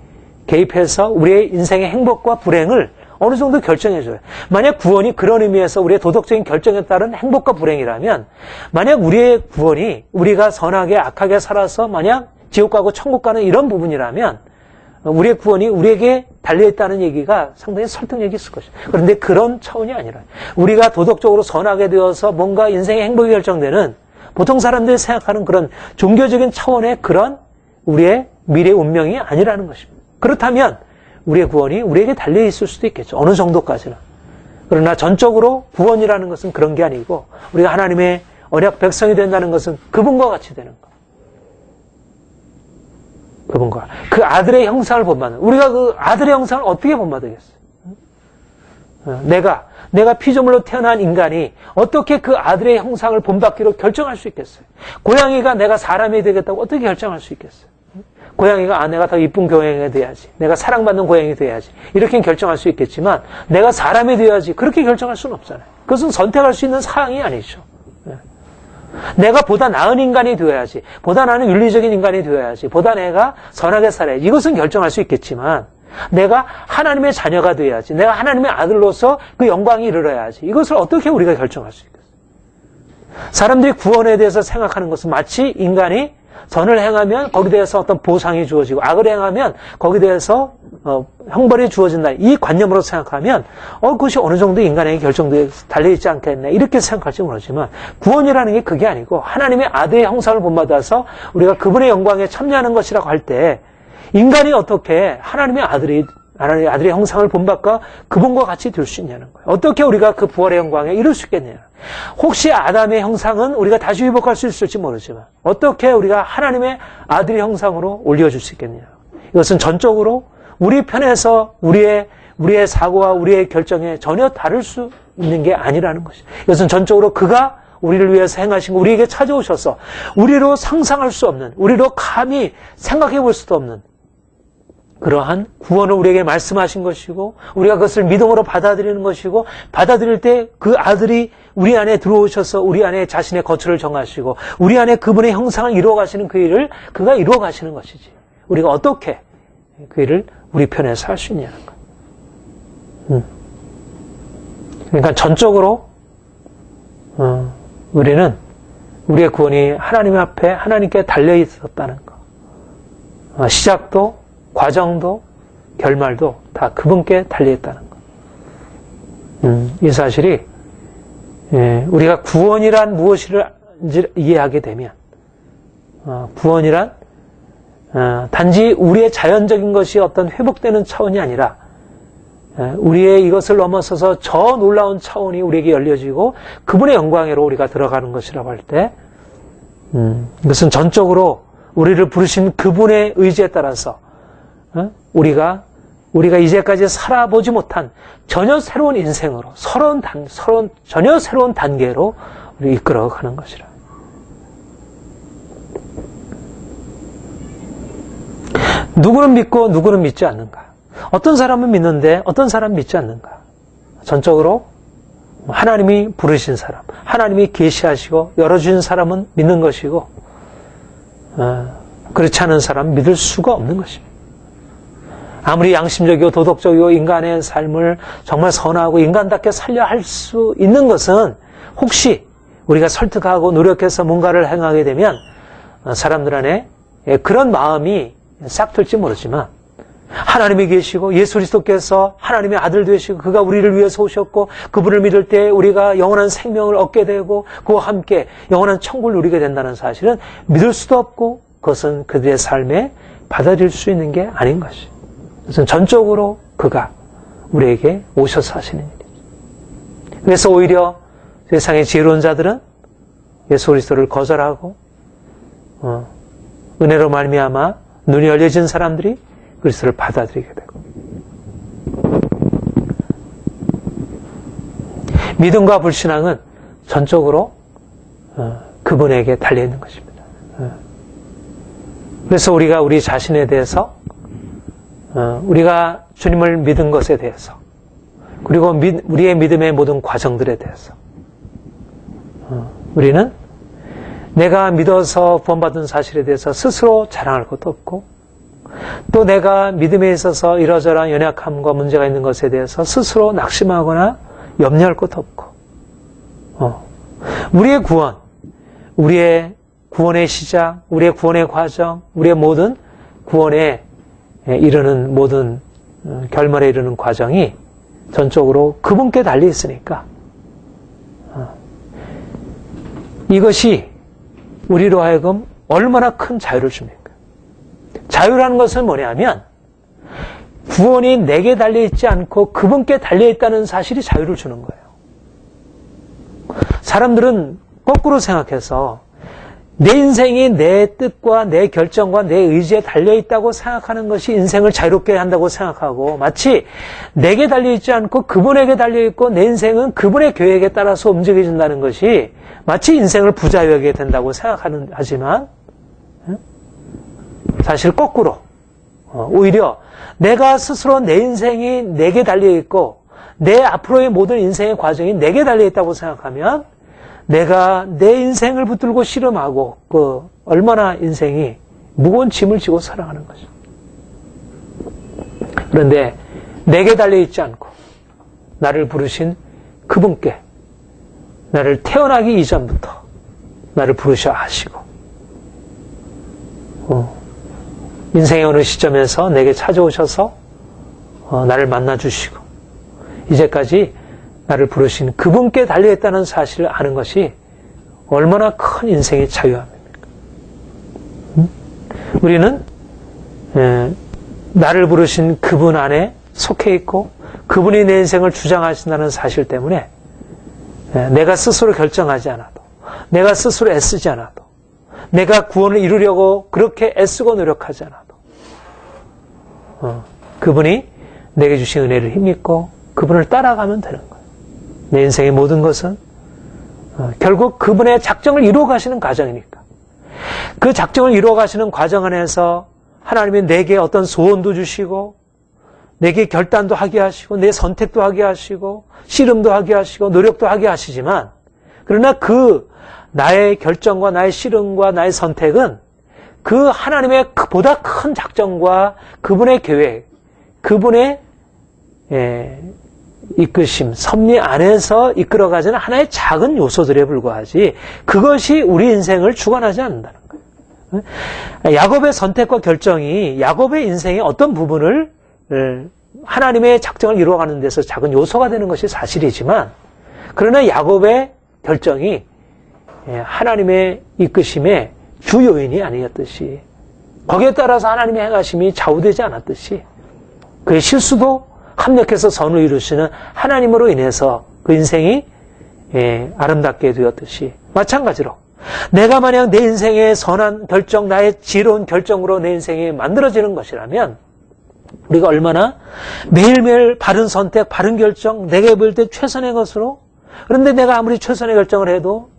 개입해서 우리의 인생의 행복과 불행을 어느 정도 결정해줘요. 만약 구원이 그런 의미에서 우리의 도덕적인 결정에 따른 행복과 불행이라면, 만약 우리의 구원이 우리가 선하게 악하게 살아서 만약 지옥 가고 천국 가는 이런 부분이라면, 우리의 구원이 우리에게 달려있다는 얘기가 상당히 설득력이 있을 것이죠. 그런데 그런 차원이 아니라, 우리가 도덕적으로 선하게 되어서 뭔가 인생의 행복이 결정되는, 보통 사람들이 생각하는 그런 종교적인 차원의 그런 우리의 미래 운명이 아니라는 것입니다. 그렇다면 우리의 구원이 우리에게 달려있을 수도 있겠죠. 어느 정도까지는. 그러나 전적으로 구원이라는 것은 그런 게 아니고, 우리가 하나님의 언약 백성이 된다는 것은 그분과 같이 되는 것. 그분과. 그 아들의 형상을 본받는. 우리가 그 아들의 형상을 어떻게 본받겠어요? 내가 피조물로 태어난 인간이 어떻게 그 아들의 형상을 본받기로 결정할 수 있겠어요? 고양이가 내가 사람이 되겠다고 어떻게 결정할 수 있겠어요? 고양이가 내가 더 이쁜 고양이가 돼야지, 내가 사랑받는 고양이 돼야지, 이렇게 결정할 수 있겠지만, 내가 사람이 돼야지, 그렇게 결정할 수는 없잖아요. 그것은 선택할 수 있는 사항이 아니죠. 내가 보다 나은 인간이 되어야지, 보다 나은 윤리적인 인간이 되어야지, 보다 내가 선하게 살아야지, 이것은 결정할 수 있겠지만, 내가 하나님의 자녀가 되어야지, 내가 하나님의 아들로서 그 영광이 이르러야지, 이것을 어떻게 우리가 결정할 수 있겠어요? 사람들이 구원에 대해서 생각하는 것은 마치 인간이 선을 행하면 거기에 대해서 어떤 보상이 주어지고, 악을 행하면 거기에 대해서 형벌이 주어진다, 이 관념으로 생각하면 그것이 어느 정도 인간에게 결정되어 달려있지 않겠네, 이렇게 생각할지 모르지만, 구원이라는 게 그게 아니고 하나님의 아들의 형상을 본받아서 우리가 그분의 영광에 참여하는 것이라고 할 때, 인간이 어떻게 하나님의 아들의 형상을 본받고 그분과 같이 될 수 있냐는 거예요. 어떻게 우리가 그 부활의 영광에 이룰 수 있겠느냐. 혹시 아담의 형상은 우리가 다시 회복할 수 있을지 모르지만, 어떻게 우리가 하나님의 아들의 형상으로 올려줄 수 있겠느냐. 이것은 전적으로 우리 편에서 우리의 사고와 우리의 결정에 전혀 다를 수 있는 게 아니라는 것이죠. 이것은 전적으로 그가 우리를 위해서 행하신 거, 우리에게 찾아오셔서 우리로 상상할 수 없는, 우리로 감히 생각해 볼 수도 없는 그러한 구원을 우리에게 말씀하신 것이고, 우리가 그것을 믿음으로 받아들이는 것이고, 받아들일 때 그 아들이 우리 안에 들어오셔서 우리 안에 자신의 거처를 정하시고 우리 안에 그분의 형상을 이루어가시는 그 일을 그가 이루어가시는 것이지, 우리가 어떻게 그 일을 우리 편에서 할 수 있냐는 것. 그러니까 전적으로 우리는 우리의 구원이 하나님 앞에 하나님께 달려 있었다는 것. 시작도 과정도 결말도 다 그분께 달려있다는 것. 이 사실이 우리가 구원이란 무엇인지 이해하게 되면, 구원이란 단지 우리의 자연적인 것이 어떤 회복되는 차원이 아니라 우리의 이것을 넘어서서 저 놀라운 차원이 우리에게 열려지고 그분의 영광으로 우리가 들어가는 것이라고 할 때, 이것은 전적으로 우리를 부르신 그분의 의지에 따라서 우리가 이제까지 살아보지 못한 전혀 새로운 인생으로, 전혀 새로운 단계로 우리 이끌어가는 것이라. 누구는 믿고 누구는 믿지 않는가? 어떤 사람은 믿는데 어떤 사람은 믿지 않는가? 전적으로 하나님이 부르신 사람, 하나님이 계시하시고 열어주신 사람은 믿는 것이고, 그렇지 않은 사람은 믿을 수가 없는 것입니다. 아무리 양심적이고 도덕적이고 인간의 삶을 정말 선하고 인간답게 살려 할 수 있는 것은, 혹시 우리가 설득하고 노력해서 뭔가를 행하게 되면 사람들 안에 그런 마음이 싹 틀지 모르지만, 하나님이 계시고 예수 그리스도께서 하나님의 아들 되시고 그가 우리를 위해서 오셨고 그분을 믿을 때 우리가 영원한 생명을 얻게 되고 그와 함께 영원한 천국을 누리게 된다는 사실은 믿을 수도 없고, 그것은 그들의 삶에 받아들일 수 있는 게 아닌 것이. 그것은 전적으로 그가 우리에게 오셔서 하시는 일이죠. 그래서 오히려 세상의 지혜로운 자들은 예수 그리스도를 거절하고 은혜로 말미암아 눈이 열려진 사람들이 그리스도를 받아들이게 되고, 믿음과 불신앙은 전적으로 그분에게 달려있는 것입니다. 그래서 우리가 우리 자신에 대해서, 우리가 주님을 믿은 것에 대해서, 그리고 우리의 믿음의 모든 과정들에 대해서 우리는 내가 믿어서 구원받은 사실에 대해서 스스로 자랑할 것도 없고, 또 내가 믿음에 있어서 이러저러한 연약함과 문제가 있는 것에 대해서 스스로 낙심하거나 염려할 것도 없고, 우리의 구원, 우리의 구원의 시작, 우리의 구원의 과정, 우리의 모든 구원에 이르는 모든 결말에 이르는 과정이 전적으로 그분께 달려 있으니까, 이것이 우리로 하여금 얼마나 큰 자유를 줍니까? 자유라는 것은 뭐냐면 구원이 내게 달려있지 않고 그분께 달려있다는 사실이 자유를 주는 거예요. 사람들은 거꾸로 생각해서 내 인생이 내 뜻과 내 결정과 내 의지에 달려있다고 생각하는 것이 인생을 자유롭게 한다고 생각하고, 마치 내게 달려있지 않고 그분에게 달려있고 내 인생은 그분의 계획에 따라서 움직여진다는 것이 마치 인생을 부자유하게 된다고 하지만 사실 거꾸로, 오히려 내가 스스로 내 인생이 내게 달려있고 내 앞으로의 모든 인생의 과정이 내게 달려있다고 생각하면 내가 내 인생을 붙들고 씨름하고 얼마나 인생이 무거운 짐을 지고 살아가는 거죠. 그런데 내게 달려있지 않고 나를 부르신 그분께, 나를 태어나기 이전부터 나를 부르셔 하시고, 인생의 어느 시점에서 내게 찾아오셔서 나를 만나주시고 이제까지 나를 부르신 그분께 달려있다는 사실을 아는 것이 얼마나 큰 인생의 자유함입니까? 우리는 나를 부르신 그분 안에 속해 있고 그분이 내 인생을 주장하신다는 사실 때문에 내가 스스로 결정하지 않아도, 내가 스스로 애쓰지 않아도, 내가 구원을 이루려고 그렇게 애쓰고 노력하지 않아도 그분이 내게 주신 은혜를 힘입고 그분을 따라가면 되는 거예요. 내 인생의 모든 것은 결국 그분의 작정을 이루어 가시는 과정이니까, 그 작정을 이루어 가시는 과정 안에서 하나님이 내게 어떤 소원도 주시고 내게 결단도 하게 하시고 내 선택도 하게 하시고 씨름도 하게 하시고 노력도 하게 하시지만, 그러나 그 나의 결정과 나의 씨름과 나의 선택은 그 하나님의 보다 큰 작정과 그분의 계획, 그분의 이끄심, 섭리 안에서 이끌어가지는 하나의 작은 요소들에 불과하지 그것이 우리 인생을 주관하지 않는다는 거예요. 야곱의 선택과 결정이 야곱의 인생의 어떤 부분을 하나님의 작정을 이루어가는 데서 작은 요소가 되는 것이 사실이지만, 그러나 야곱의 결정이 하나님의 이끄심의 주 요인이 아니었듯이, 거기에 따라서 하나님의 행하심이 좌우되지 않았듯이, 그의 실수도 합력해서 선을 이루시는 하나님으로 인해서 그 인생이 아름답게 되었듯이, 마찬가지로 내가 만약 내 인생의 선한 결정, 나의 지혜로운 결정으로 내 인생이 만들어지는 것이라면 우리가 얼마나 매일매일 바른 선택, 바른 결정, 내게 보일 때 최선의 것으로, 그런데 내가 아무리 최선의 결정을 해도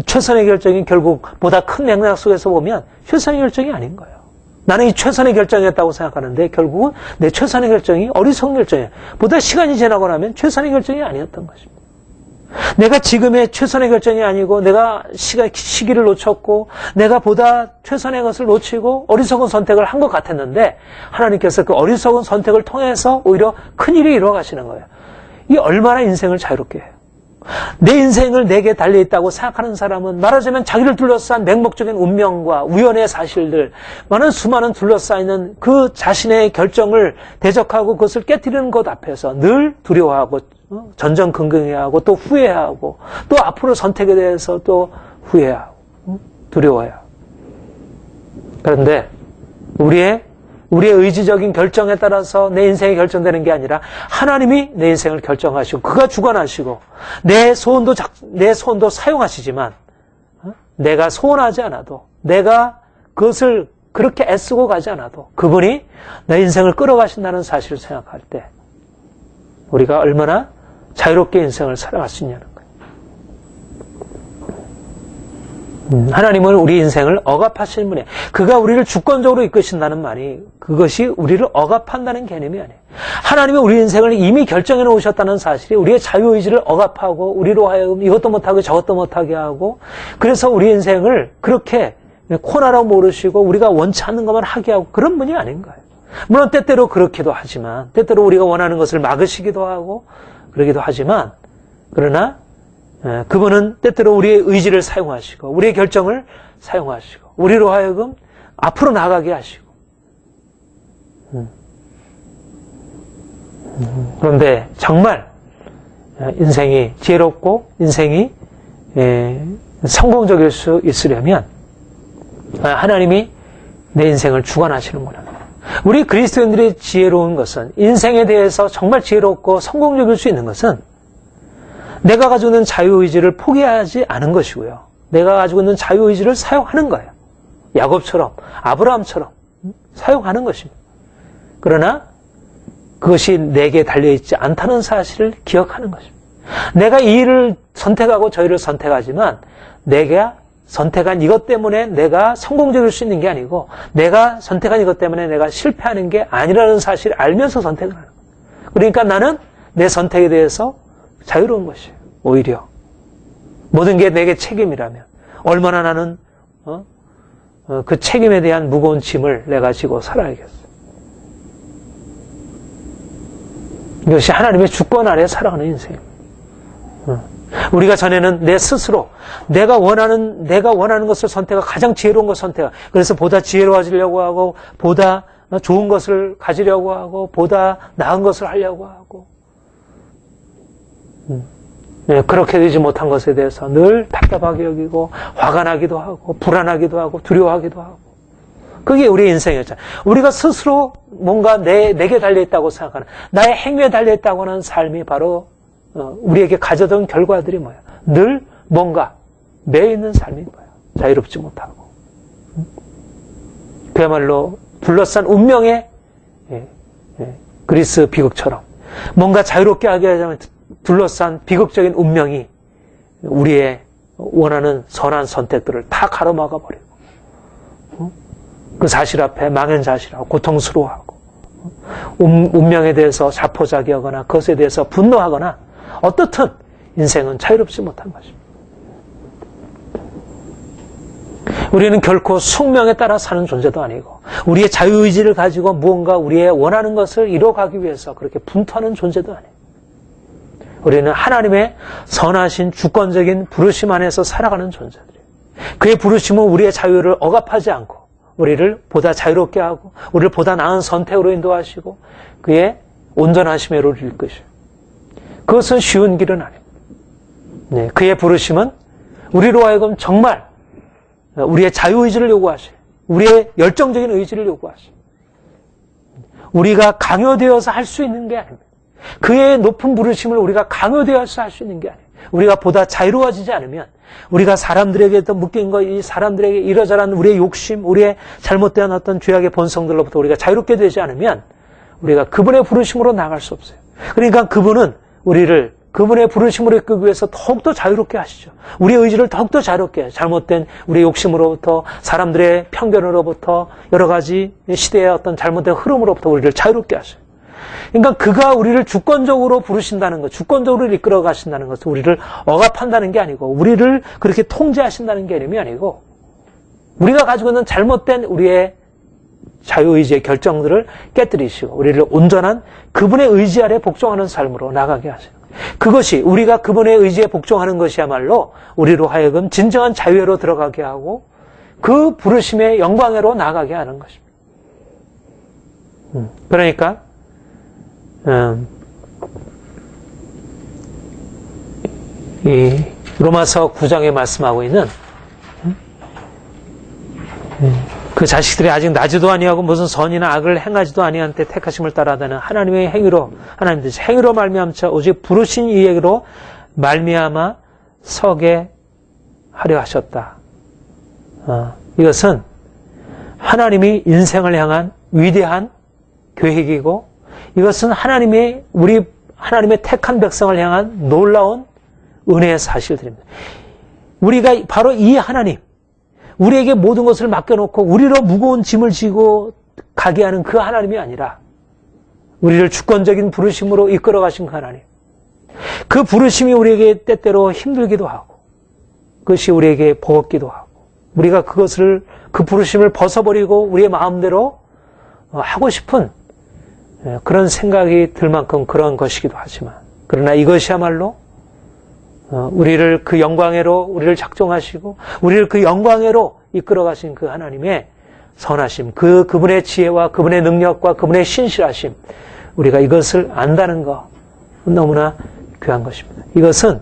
최선의 결정이 결국 보다 큰 맥락 속에서 보면 최선의 결정이 아닌 거예요. 나는 이 최선의 결정이었다고 생각하는데 결국은 내 최선의 결정이 어리석은 결정이에요. 보다 시간이 지나고 나면 최선의 결정이 아니었던 것입니다. 내가 지금의 최선의 결정이 아니고 내가 시기를 놓쳤고 내가 보다 최선의 것을 놓치고 어리석은 선택을 한 것 같았는데 하나님께서 그 어리석은 선택을 통해서 오히려 큰일이 이루어 가시는 거예요. 이 얼마나 인생을 자유롭게 해요. 내 인생을 내게 달려있다고 생각하는 사람은 말하자면 자기를 둘러싼 맹목적인 운명과 우연의 사실들, 수많은 둘러싸이는 그 자신의 결정을 대적하고 그것을 깨뜨리는 것 앞에서 늘 두려워하고 전전긍긍해하고 또 후회하고 또 앞으로 선택에 대해서 또 후회하고 두려워해요. 그런데 우리의 의지적인 결정에 따라서 내 인생이 결정되는 게 아니라 하나님이 내 인생을 결정하시고 그가 주관하시고 내 소원도 사용하시지만 내가 소원하지 않아도 내가 그것을 그렇게 애쓰고 가지 않아도 그분이 내 인생을 끌어가신다는 사실을 생각할 때 우리가 얼마나 자유롭게 인생을 살아갈 수 있냐는 거예요. 하나님은 우리 인생을 억압하시는 분이에요. 그가 우리를 주권적으로 이끄신다는 말이 그것이 우리를 억압한다는 개념이 아니에요. 하나님이 우리 인생을 이미 결정해 놓으셨다는 사실이 우리의 자유의지를 억압하고 우리로 하여금 이것도 못하고 저것도 못하게 하고 그래서 우리 인생을 그렇게 코나라고 모르시고 우리가 원치 않는 것만 하게 하고 그런 분이 아닌 거예요. 물론 때때로 그렇기도 하지만 때때로 우리가 원하는 것을 막으시기도 하고 그러기도 하지만 그러나 그분은 때때로 우리의 의지를 사용하시고 우리의 결정을 사용하시고 우리로 하여금 앞으로 나가게 하시고 그런데 정말 인생이 지혜롭고 인생이 성공적일 수 있으려면 하나님이 내 인생을 주관하시는구나. 우리 그리스도인들이 지혜로운 것은 인생에 대해서 정말 지혜롭고 성공적일 수 있는 것은 내가 가지고 있는 자유의지를 포기하지 않은 것이고요. 내가 가지고 있는 자유의지를 사용하는 거예요. 야곱처럼 아브라함처럼 사용하는 것입니다. 그러나 그것이 내게 달려있지 않다는 사실을 기억하는 것입니다. 내가 이 일을 선택하고 저 일을 선택하지만 내가 선택한 이것 때문에 내가 성공적일 수 있는 게 아니고 내가 선택한 이것 때문에 내가 실패하는 게 아니라는 사실을 알면서 선택을 하는 거예요. 그러니까 나는 내 선택에 대해서 자유로운 것이에요. 오히려 모든 게 내게 책임이라면 얼마나 나는 그 책임에 대한 무거운 짐을 내가 지고 살아야겠어. 이것이 하나님의 주권 아래 살아가는 인생입니다. 우리가 전에는 내 스스로 내가 원하는 것을 선택하고 가장 지혜로운 것을 선택하고 그래서 보다 지혜로워지려고 하고 보다 좋은 것을 가지려고 하고 보다 나은 것을 하려고 하고 그렇게 되지 못한 것에 대해서 늘 답답하게 여기고 화가 나기도 하고 불안하기도 하고 두려워하기도 하고 그게 우리의 인생이었잖아요. 우리가 스스로 뭔가 내게 달려있다고 생각하는 나의 행위에 달려있다고 하는 삶이 바로 우리에게 가져던 결과들이 뭐야? 늘 뭔가 매이는 삶이 뭐야? 자유롭지 못하고 그야말로 둘러싼 운명의 그리스 비극처럼 뭔가 자유롭게 하게 하자면 둘러싼 비극적인 운명이 우리의 원하는 선한 선택들을 다 가로막아 버리고 그 사실 앞에 망연자실하고 고통스러워하고 운명에 대해서 자포자기하거나 그것에 대해서 분노하거나 어떻든 인생은 자유롭지 못한 것입니다. 우리는 결코 숙명에 따라 사는 존재도 아니고 우리의 자유의지를 가지고 무언가 우리의 원하는 것을 이뤄가기 위해서 그렇게 분투하는 존재도 아니에요. 우리는 하나님의 선하신 주권적인 부르심 안에서 살아가는 존재들이에요. 그의 부르심은 우리의 자유를 억압하지 않고 우리를 보다 자유롭게 하고 우리를 보다 나은 선택으로 인도하시고 그의 온전하심으로 이끌 것이에요. 그것은 쉬운 길은 아닙니다. 네, 그의 부르심은 우리로 하여금 정말 우리의 자유의지를 요구하셔요. 우리의 열정적인 의지를 요구하셔요. 우리가 강요되어서 할 수 있는 게 아닙니다. 그의 높은 부르심을 우리가 강요되어서 할 수 있는 게 아니에요. 우리가 보다 자유로워지지 않으면 우리가 사람들에게도 묶인 거, 이 사람들에게 이러저러한 우리의 욕심, 우리의 잘못된 어떤 죄악의 본성들로부터 우리가 자유롭게 되지 않으면 우리가 그분의 부르심으로 나갈 수 없어요. 그러니까 그분은 우리를 그분의 부르심으로 이끌기 위해서 더욱더 자유롭게 하시죠. 우리의 의지를 더욱더 자유롭게 해요. 잘못된 우리의 욕심으로부터 사람들의 편견으로부터 여러 가지 시대의 어떤 잘못된 흐름으로부터 우리를 자유롭게 하셔요. 그러니까 그가 우리를 주권적으로 부르신다는 것, 주권적으로 이끌어 가신다는 것은 우리를 억압한다는 게 아니고 우리를 그렇게 통제하신다는 개념이 아니고 우리가 가지고 있는 잘못된 우리의 자유의지의 결정들을 깨뜨리시고 우리를 온전한 그분의 의지 아래 복종하는 삶으로 나가게 하세요. 그것이 우리가 그분의 의지에 복종하는 것이야말로 우리로 하여금 진정한 자유로 들어가게 하고 그 부르심의 영광으로 나가게 하는 것입니다. 그러니까 이 로마서 9장에 말씀하고 있는 그 자식들이 아직 나지도 아니하고 무슨 선이나 악을 행하지도 아니한 때 택하심을 따라다는 하나님의 행위로 하나님들 행위로 말미암자 오직 부르신 이에게로 말미암아 서게 하려 하셨다. 이것은 하나님이 인생을 향한 위대한 계획이고 이것은 하나님의 택한 백성을 향한 놀라운 은혜의 사실들입니다. 우리가 바로 이 하나님, 우리에게 모든 것을 맡겨놓고 우리로 무거운 짐을 지고 가게 하는 그 하나님이 아니라 우리를 주권적인 부르심으로 이끌어 가신 그 하나님. 그 부르심이 우리에게 때때로 힘들기도 하고 그것이 우리에게 버겁기도 하고 우리가 그 부르심을 벗어버리고 우리의 마음대로 하고 싶은 그런 생각이 들 만큼 그런 것이기도 하지만 그러나 이것이야말로 우리를 그 영광으로 우리를 작정하시고 우리를 그 영광으로 이끌어 가신 그 하나님의 선하심, 그분의 지혜와 그분의 능력과 그분의 신실하심, 우리가 이것을 안다는 것 너무나 귀한 것입니다. 이것은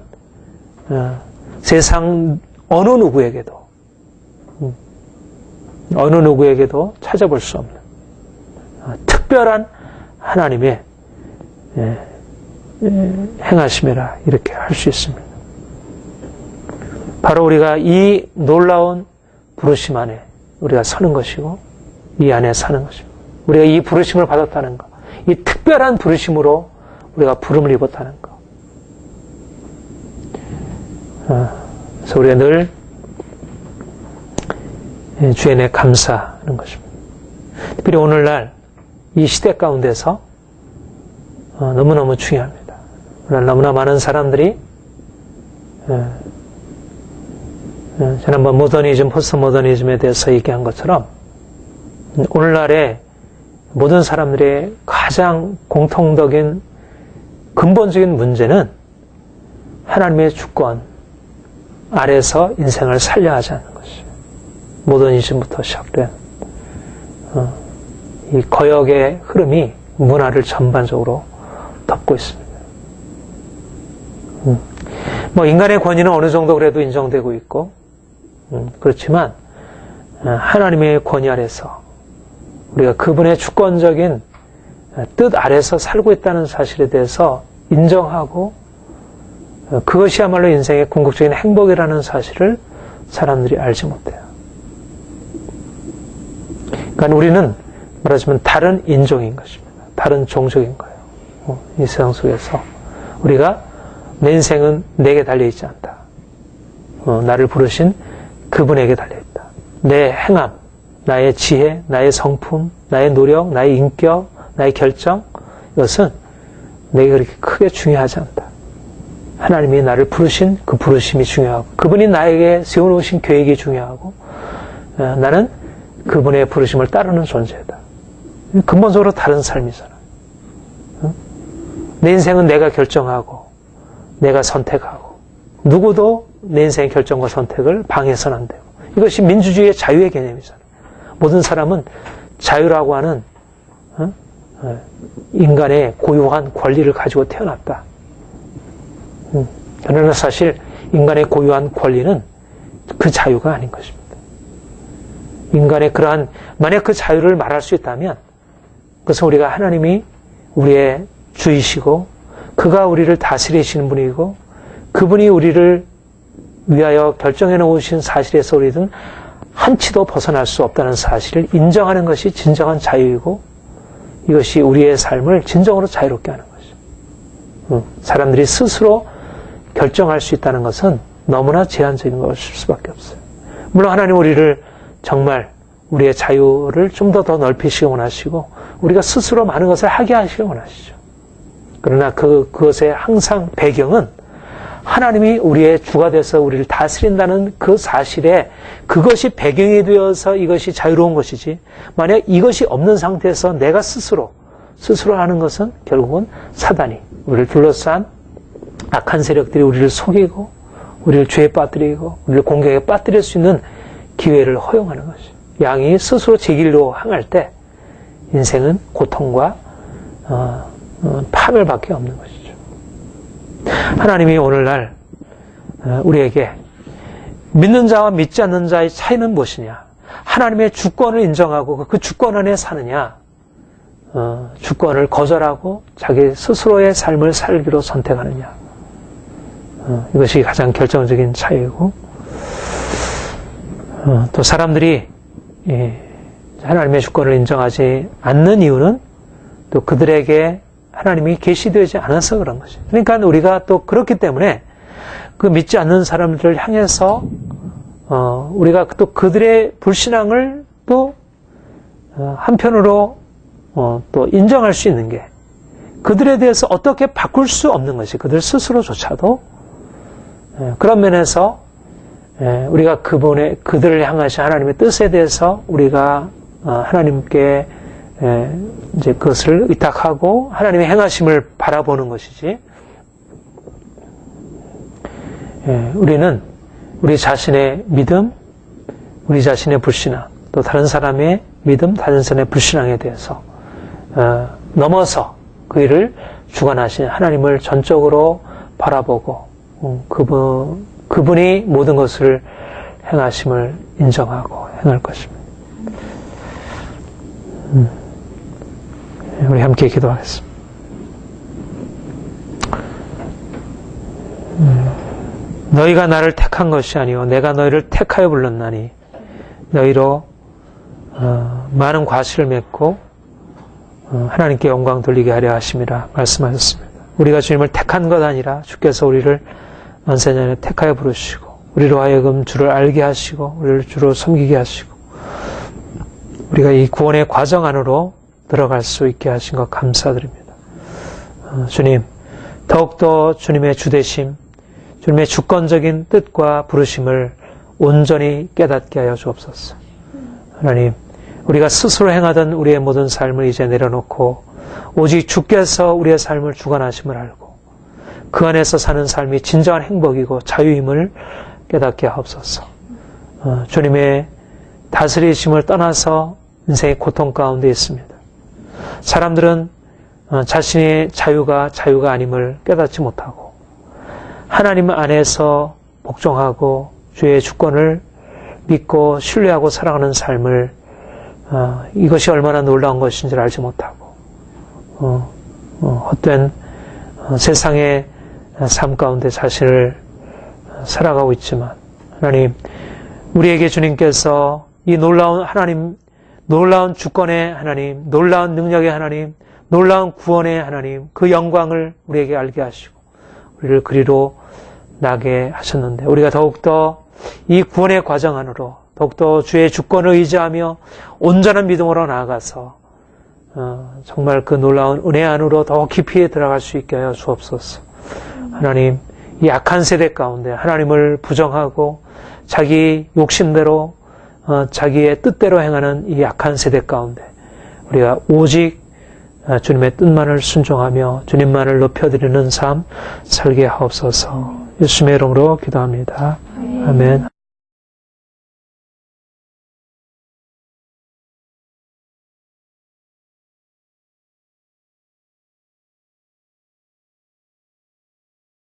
세상 어느 누구에게도 찾아볼 수 없는 특별한 하나님의 행하심이라 이렇게 할 수 있습니다. 바로 우리가 이 놀라운 부르심 안에 우리가 서는 것이고 이 안에 사는 것입니다. 우리가 이 부르심을 받았다는 것, 이 특별한 부르심으로 우리가 부름을 입었다는 것. 그래서 우리가 늘 주의 은혜에 감사하는 것입니다. 특별히 오늘날 이 시대 가운데서 너무너무 중요합니다. 오늘 너무나 많은 사람들이 지난번 모더니즘, 포스트 모더니즘에 대해서 얘기한 것처럼 오늘날의 모든 사람들의 가장 공통적인 근본적인 문제는 하나님의 주권 아래서 인생을 살려야 하지 않는 것이에요. 모더니즘부터 시작된 이 거역의 흐름이 문화를 전반적으로 덮고 있습니다. 인간의 권위는 어느 정도 그래도 인정되고 있고 그렇지만 하나님의 권위 아래서 우리가 그분의 주권적인 뜻 아래서 살고 있다는 사실에 대해서 인정하고 그것이야말로 인생의 궁극적인 행복이라는 사실을 사람들이 알지 못해요. 그러니까 우리는 말하자면 다른 인종인 것입니다. 다른 종족인 거예요. 이 세상 속에서 우리가 내 인생은 내게 달려있지 않다. 나를 부르신 그분에게 달려있다. 내 행함, 나의 지혜, 나의 성품, 나의 노력, 나의 인격, 나의 결정, 이것은 내게 그렇게 크게 중요하지 않다. 하나님이 나를 부르신 그 부르심이 중요하고 그분이 나에게 세워놓으신 계획이 중요하고 나는 그분의 부르심을 따르는 존재다. 근본적으로 다른 삶이잖아. 내 인생은 내가 결정하고 내가 선택하고 누구도 내 인생의 결정과 선택을 방해해서는 안 되고 이것이 민주주의의 자유의 개념이잖아요. 모든 사람은 자유라고 하는 인간의 고유한 권리를 가지고 태어났다. 그러나 사실 인간의 고유한 권리는 그 자유가 아닌 것입니다. 인간의 만약 그 자유를 말할 수 있다면 그것은 우리가 하나님이 우리의 주이시고 그가 우리를 다스리시는 분이고 그분이 우리를 위하여 결정해 놓으신 사실에서 우리는 한치도 벗어날 수 없다는 사실을 인정하는 것이 진정한 자유이고 이것이 우리의 삶을 진정으로 자유롭게 하는 것이죠. 사람들이 스스로 결정할 수 있다는 것은 너무나 제한적인 것일 수밖에 없어요. 물론 하나님 우리를 정말 우리의 자유를 좀 더 넓히시기 원하시고 우리가 스스로 많은 것을 하게 하시기 원하시죠. 그러나 그것의 항상 배경은 하나님이 우리의 주가 돼서 우리를 다스린다는 그 사실에 그것이 배경이 되어서 이것이 자유로운 것이지 만약 이것이 없는 상태에서 내가 스스로 하는 것은 결국은 사단이 우리를 둘러싼 악한 세력들이 우리를 속이고 우리를 죄에 빠뜨리고 우리를 공격에 빠뜨릴 수 있는 기회를 허용하는 것이죠. 양이 스스로 제 길로 향할 때 인생은 고통과 파멸밖에 없는 것이죠. 하나님이 오늘날 우리에게 믿는 자와 믿지 않는 자의 차이는 무엇이냐? 하나님의 주권을 인정하고 그 주권 안에 사느냐? 주권을 거절하고 자기 스스로의 삶을 살기로 선택하느냐? 이것이 가장 결정적인 차이고 또 사람들이 하나님의 주권을 인정하지 않는 이유는 또 그들에게 하나님이 계시되지 않아서 그런 것이죠. 그러니까 우리가 또 그렇기 때문에 그 믿지 않는 사람들을 향해서 우리가 또 그들의 불신앙을 또 한편으로 또 인정할 수 있는 게 그들에 대해서 어떻게 바꿀 수 없는 것이 그들 스스로조차도 그런 면에서 우리가 그들을 향하신 하나님의 뜻에 대해서 우리가 하나님께 이제 그것을 의탁하고 하나님의 행하심을 바라보는 것이지. 우리는 우리 자신의 믿음, 우리 자신의 불신앙, 또 다른 사람의 믿음, 다른 사람의 불신앙에 대해서 넘어서 그 일을 주관하신 하나님을 전적으로 바라보고 그분이 모든 것을 행하심을 인정하고 행할 것입니다. 우리 함께 기도하겠습니다. 너희가 나를 택한 것이 아니요 내가 너희를 택하여 불렀나니 너희로 많은 과실을 맺고 하나님께 영광 돌리게 하려 하심이라 말씀하셨습니다. 우리가 주님을 택한 것 아니라 주께서 우리를 만세전에 택하여 부르시고 우리로 하여금 주를 알게 하시고 우리를 주로 섬기게 하시고 우리가 이 구원의 과정 안으로 들어갈 수 있게 하신 것 감사드립니다. 주님, 더욱더 주님의 주되심, 주님의 주권적인 뜻과 부르심을 온전히 깨닫게 하여 주옵소서. 하나님, 우리가 스스로 행하던 우리의 모든 삶을 이제 내려놓고 오직 주께서 우리의 삶을 주관하심을 알고 그 안에서 사는 삶이 진정한 행복이고 자유임을 깨닫게 하옵소서. 주님의 다스리심을 떠나서 인생의 고통 가운데 있습니다. 사람들은 자신의 자유가 아님을 깨닫지 못하고 하나님 안에서 복종하고 주의 주권을 믿고 신뢰하고 살아가는 삶을 이것이 얼마나 놀라운 것인지를 알지 못하고 헛된 세상의 삶 가운데 자신을 살아가고 있지만 하나님, 우리에게 주님께서 이 놀라운 하나님, 놀라운 주권의 하나님, 놀라운 능력의 하나님, 놀라운 구원의 하나님, 그 영광을 우리에게 알게 하시고 우리를 그리로 나게 하셨는데 우리가 더욱더 이 구원의 과정 안으로 더욱더 주의 주권을 의지하며 온전한 믿음으로 나아가서 정말 그 놀라운 은혜 안으로 더 깊이 들어갈 수 있게 하여 주옵소서. 하나님, 이 악한 세대 가운데 하나님을 부정하고 자기 욕심대로 자기의 뜻대로 행하는 이 악한 세대 가운데 우리가 오직 주님의 뜻만을 순종하며 주님만을 높여드리는 삶 살게 하옵소서. 예수님의 이름으로 기도합니다. 아멘.